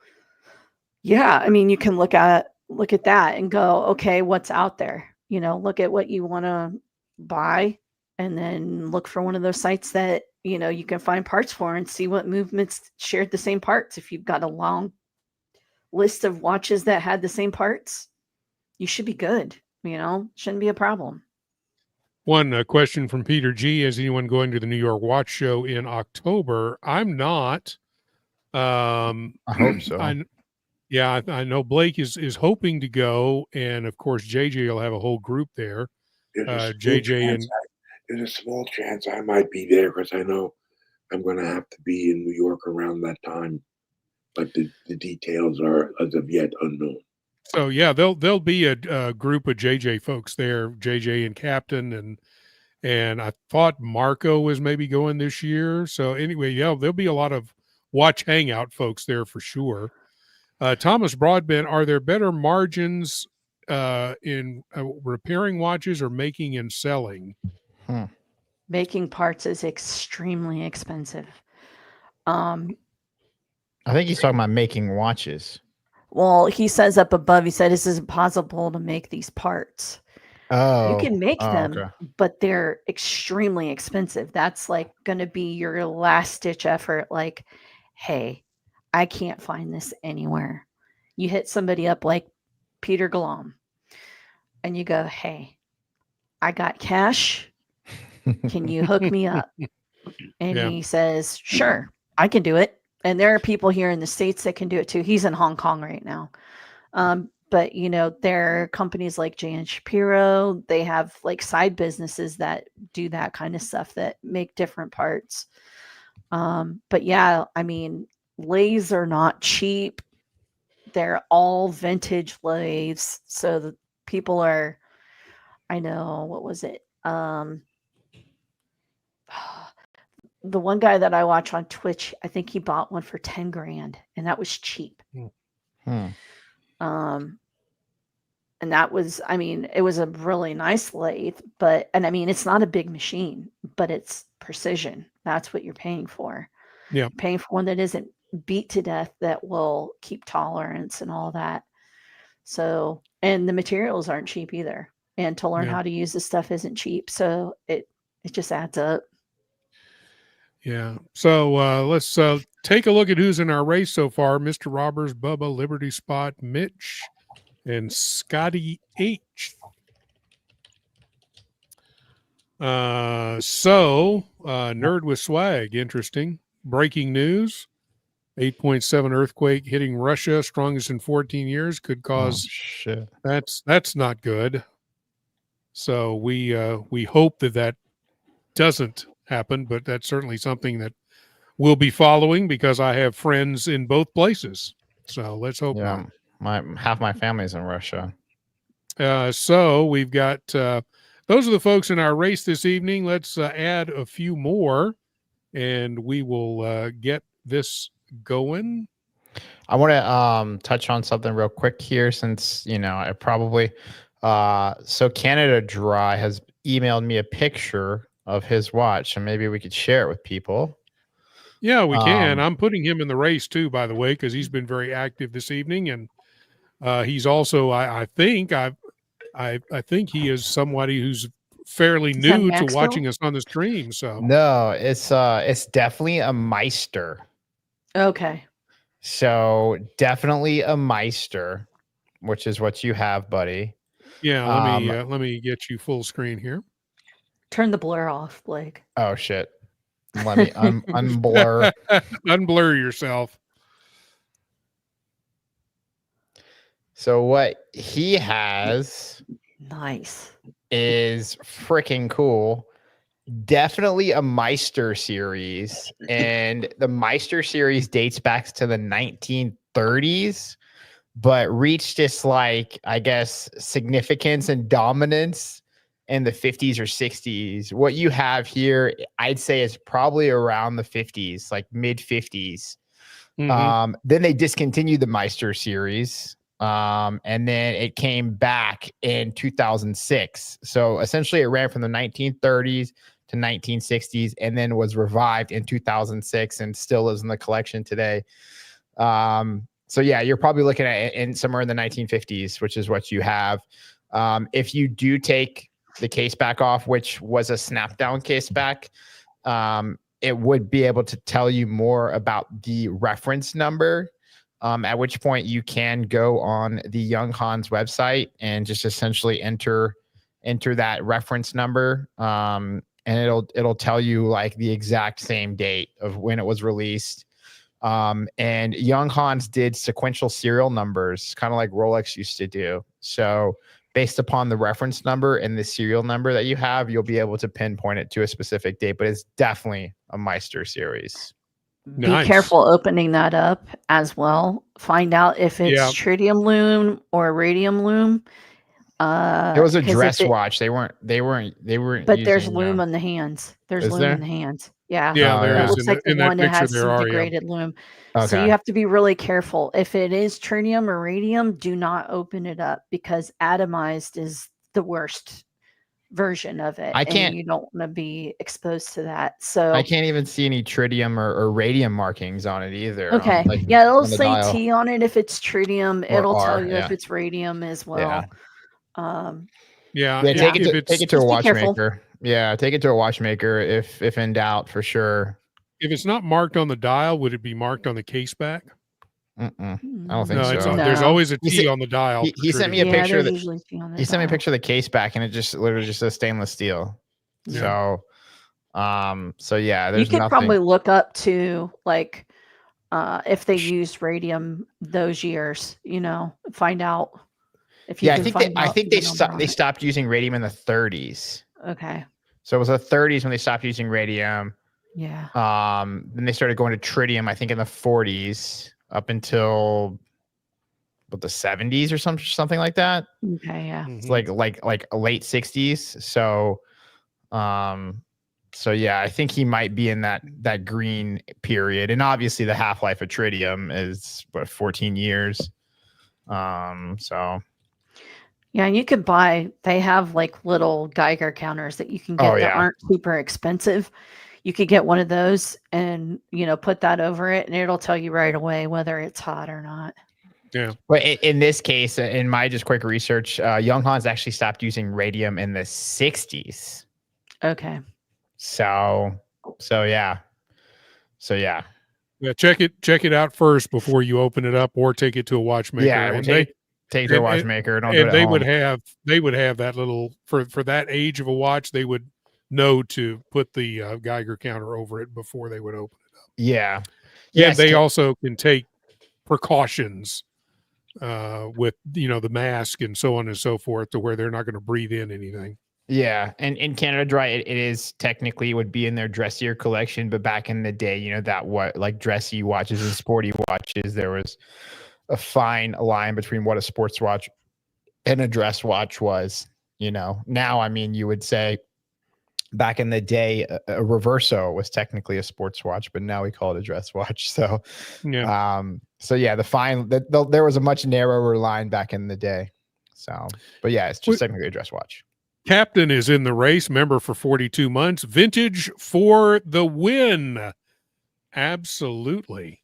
yeah, I mean, you can look at that and go, okay, what's out there? Look at what you want to buy, and then look for one of those sites that, you can find parts for, and see what movements shared the same parts. If you've got a long list of watches that had the same parts, you should be good. Shouldn't be a problem. One question from Peter G. Is anyone going to the New York Watch Show in October? I'm not. I hope so. I know Blake is hoping to go, and of course JJ will have a whole group there. JJ there's a small chance I might be there, because I know I'm going to have to be in New York around that time, but the details are as of yet unknown. So yeah, there'll be a group of JJ folks there, JJ and Captain, and I thought Marco was maybe going this year. So anyway, yeah, there'll be a lot of Watch Hangout folks there for sure. Thomas Broadbent, are there better margins in repairing watches or making and selling? Making parts is extremely expensive. I think he's talking about making watches. Well, he says up above, he said, this is impossible to make these parts. Oh, You can make them, okay. but they're extremely expensive. That's like going to be your last ditch effort. Like, hey, I can't find this anywhere. You hit somebody up like Peter Glom and you go, hey, I got cash. Can you hook me up? And Yeah. he says, sure, I can do it. And there are people here in the States that can do it too. He's in Hong Kong right now. But you know, there are companies like Jan Shapiro. They have like side businesses that do that kind of stuff that make different parts. But yeah, I mean, lathes are not cheap. They're all vintage lathes. So the people are, I know, what was it? The one guy that I watch on Twitch, I think he bought one for 10 grand and that was cheap. And that was, I mean, it was a really nice lathe, and I mean, it's not a big machine, but it's precision. That's what you're paying for. Yeah. You're paying for one that isn't beat to death, that will keep tolerance and all that. So, and the materials aren't cheap either. And to learn how to use this stuff isn't cheap. So it just adds up. Yeah. So let's take a look at who's in our race so far. Mr. Robbers, Bubba, Liberty Spot, Mitch, and Scotty H. Nerd with Swag, interesting. Breaking news. 8.7 earthquake hitting Russia, strongest in 14 years, could cause shit. That's not good. So we hope that doesn't happen, but that's certainly something that we'll be following because I have friends in both places. So let's hope not. Half my family's in Russia. So we've got those are the folks in our race this evening. Let's add a few more, and we will get this going. I want to touch on something real quick here, since I probably so Canada Dry has emailed me a picture of his watch, and maybe we could share it with people. Yeah, we can. I'm putting him in the race too, by the way, because he's been very active this evening, and he's also, I think he is somebody who's fairly new to watching us on the stream. So no, it's definitely a Meister. Okay. So definitely a Meister, which is what you have, buddy. Yeah, let me get you full screen here. Turn the blur off, Blake. Oh shit. Let me unblur. Unblur yourself. So what he has is freaking cool. Definitely a Meister series. And the Meister series dates back to the 1930s, but reached its, like, I guess, significance and dominance in the 50s or 60s. What you have here, I'd say, is probably around the 50s, like mid 50s. Then they discontinued the Meister series. And then it came back in 2006. So essentially it ran from the 1930s to 1960s and then was revived in 2006 and still is in the collection today. So yeah, you're probably looking at it in somewhere in the 1950s, which is what you have. If you do take the case back off, which was a snap down case back, it would be able to tell you more about the reference number, at which point you can go on the Young Hans website and just essentially enter that reference number. And it'll tell you like the exact same date of when it was released. And Young Hans did sequential serial numbers, kind of like Rolex used to do. So based upon the reference number and the serial number that you have, you'll be able to pinpoint it to a specific date, but it's definitely a Meister series. Be careful opening that up as well. Find out if it's tritium loom or radium loom. It was a 'cause if dress it- watch. They weren't But there's using, loom on the hands. There's Is loom there? in the hands. Yeah. Yeah, Oh, there It is yeah. looks like the in that one that picture. has There some are. Yeah. degraded loom. So Okay. you have to be really careful. If it is tritium or radium, do not open it up because atomized is the worst version of it. I can't- And you don't want to be exposed to that. I So can't even see any tritium or radium markings on it either. okay. Like, Yeah, it'll on the say dial. T on it if it's tritium. Or It'll tell R, you yeah. if it's radium as well. Yeah. Yeah. Yeah, if take it it's to a Just be careful. watchmaker. Yeah, take it to a watchmaker if in doubt, for sure. if it's not marked on the dial, would it be marked on the case back? I don't think No, it's so. there's No. always a He T said- on the dial. he for sent me a tritium. Yeah, picture there's that- usually T on the He sent me a dial. picture of the case back, and it just literally just says stainless steel. Yeah. So yeah, You there's could nothing. probably look up to like if they used radium those years, find out if you Yeah, I can think find out they the number on it. stopped using radium in the 30s. Okay. So it was the 30s when they stopped using radium. Yeah. Then they started going to tritium, I think, in the 40s up until the 70s or something like that. Okay. Yeah. It's like late 60s. So yeah, I think he might be in that green period. And obviously the half-life of tritium is 14 years. So Yeah, and you could they have like little Geiger counters that you can get Oh, that yeah. aren't super expensive. You could get one of those and, put that over it and it'll tell you right away whether it's hot or not. Yeah. But in this case, in my just quick research, Younghans actually stopped using radium in the 60s. Okay. So yeah. Yeah, check it out first before you open it up, or take it to a watchmaker. Yeah, and take it to a and- watchmaker. Don't do it and at they home. would have that little for that age of a watch. They would know to put the Geiger counter over it before they would open it up. Yeah. Yeah, Yes, they also can take precautions with the mask and so on and so forth, to where they're not going to breathe in anything. Yeah, and in Canada Dry, it is technically would be in their dressier collection, but back in the day, that what like dressy watches and sporty watches, there was a fine line between what a sports watch and a dress watch was. Now, I mean, you would say back in the day, a Reverso was technically a sports watch, but now we call it a dress watch. So, Yeah. there was a much narrower line back in the day. So, but yeah, it's just technically a dress watch. Captain is in the race, member for 42 months. Vintage for the win. Absolutely.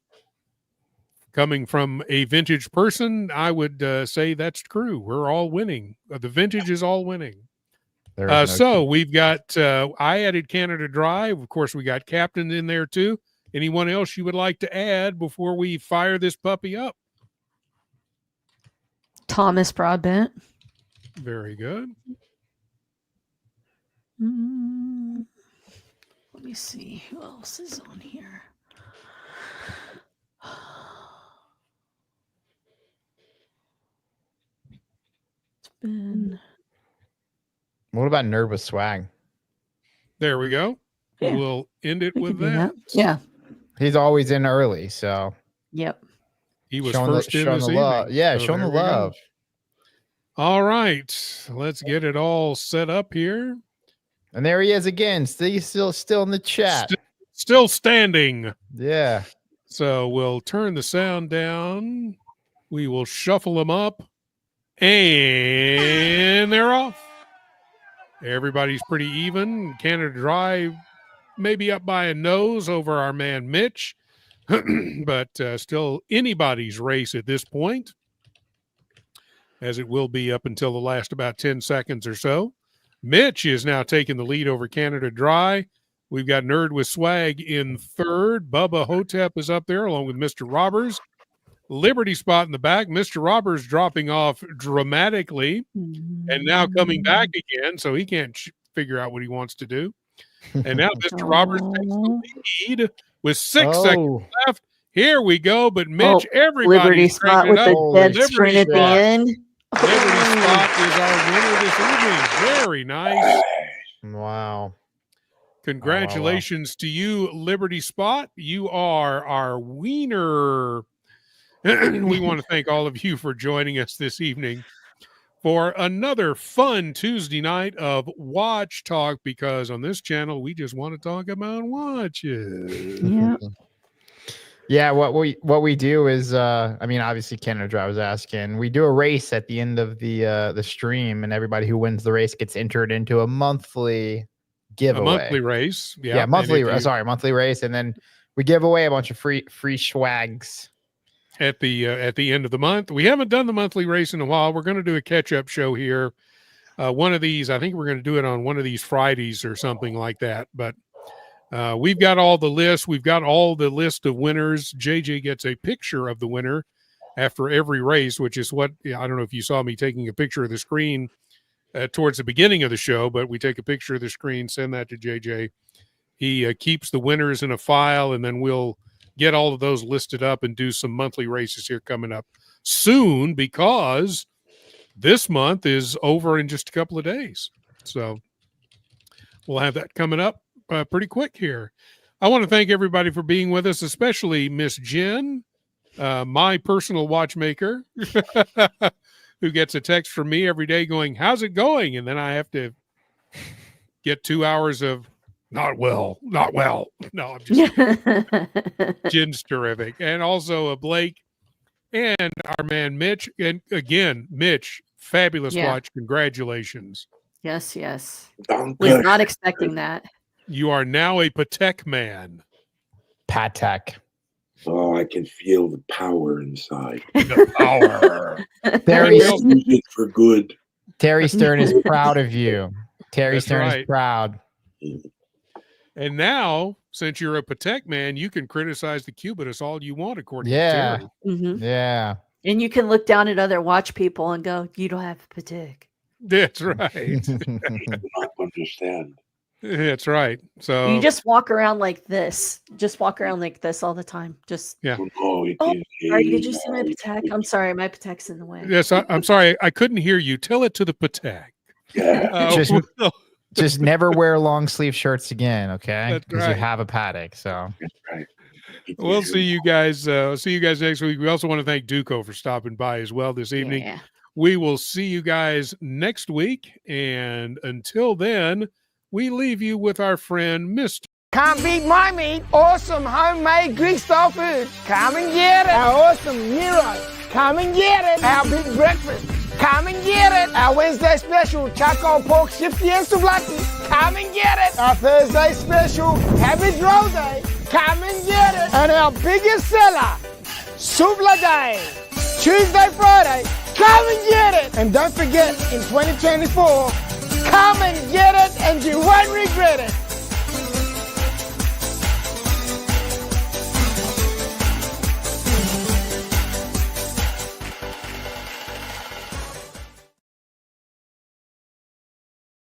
Coming from a vintage person, I would say that's true. We're all winning. The vintage is all winning. So we've got, I added Canada Dry. Of course, we got Captain in there too. Anyone else you would like to add before we fire this puppy up? Thomas Broadbent. Very good. Let me see who else is on here. It's been. What about Nerd with Swag? There we go. Yeah. We'll end it We with could do that. Yeah. He's always in early, so Yep. He was showing first in showing this the evening. love. Yeah, So showing the there we go. love. All right, let's get it all set up here. And there he is again. Still in the chat. Still standing. Yeah. So we'll turn the sound down. We will shuffle them up, and they're off. Everybody's pretty even. Canada Dry maybe up by a nose over our man Mitch, but still anybody's race at this point, as it will be up until the last about 10 seconds or so. Mitch is now taking the lead over Canada Dry. We've got Nerd with Swag in third. Bubba Hotep is up there along with Mr. Robbers. Liberty Spot in the back. Mr. Robbers dropping off dramatically and now coming back again, so he can't figure out what he wants to do. And now Mr. Robbers takes the lead with 6 seconds left. Here we go, but Mitch, everybody's Liberty Spot with the dead sprint at the end. Liberty Spot is our winner this evening. Very nice. Wow. Congratulations to you, Liberty Spot. You are our wiener. We want to thank all of you for joining us this evening for another fun Tuesday night of Watch Talk, because on this channel, we just want to talk about watches. Yeah. Yeah, what we do is, I mean, obviously, Canada I was asking. We do a race at the end of the stream, and everybody who wins the race gets entered into a monthly giveaway. A monthly race, monthly race, and then we give away a bunch of free swags at the end of the month. We haven't done the monthly race in a while. We're going to do a catch-up show here. One of these, I think we're going to do it on one of these Fridays or something like that. But we've got all the lists. We've got all the list of winners. JJ gets a picture of the winner after every race, which is what, I don't know if you saw me taking a picture of the screen towards the beginning of the show, but we take a picture of the screen, send that to JJ. He keeps the winners in a file, and then we'll get all of those listed up and do some monthly races here coming up soon, because this month is over in just a couple of days. So we'll have that coming up pretty quick here. I want to thank everybody for being with us, especially Miss Jen, my personal watchmaker, who gets a text from me every day going, "How's it going?" And then I have to get 2 hours of not well. No, I'm just Jen's terrific. And also Blake and our man Mitch. And again, Mitch, fabulous watch. Congratulations. Yes. Was not expecting that. You are now a Patek man. Patek. Oh, I can feel the power inside. The power. Use it for good. Terry Stern is proud of you. Terry Stern is proud. And now, since you're a Patek man, you can criticize the Cubitus all you want, according to Terry. Mm-hmm. Yeah. And you can look down at other watch people and go, "You don't have Patek." That's right. I do not understand. That's right. So you just walk around like this. Just walk around like this all the time. Just sorry, did you see my Patek? I'm sorry, my Patek's in the way. Yes, I'm sorry. I couldn't hear you. Tell it to the Patek. Yeah. Just never wear long sleeve shirts again, okay? Because right. you have a Patek. So That's right. We'll see you guys. See you guys next week. We also want to thank Duco for stopping by as well this evening. Yeah. We will see you guys next week, and until then, we leave you with our friend Mr. Can't beat my meat. Awesome homemade Greek style food. Come and get it. Our awesome Nero. Come and get it. Our big breakfast. Come and get it. Our Wednesday special charcoal pork shifty and souvlaki. Come and get it. Our Thursday special cabbage rosé. Come and get it. And our biggest seller, souvlaki. Tuesday, Friday. Come and get it. And don't forget, in 2024, come and get it and you won't regret it.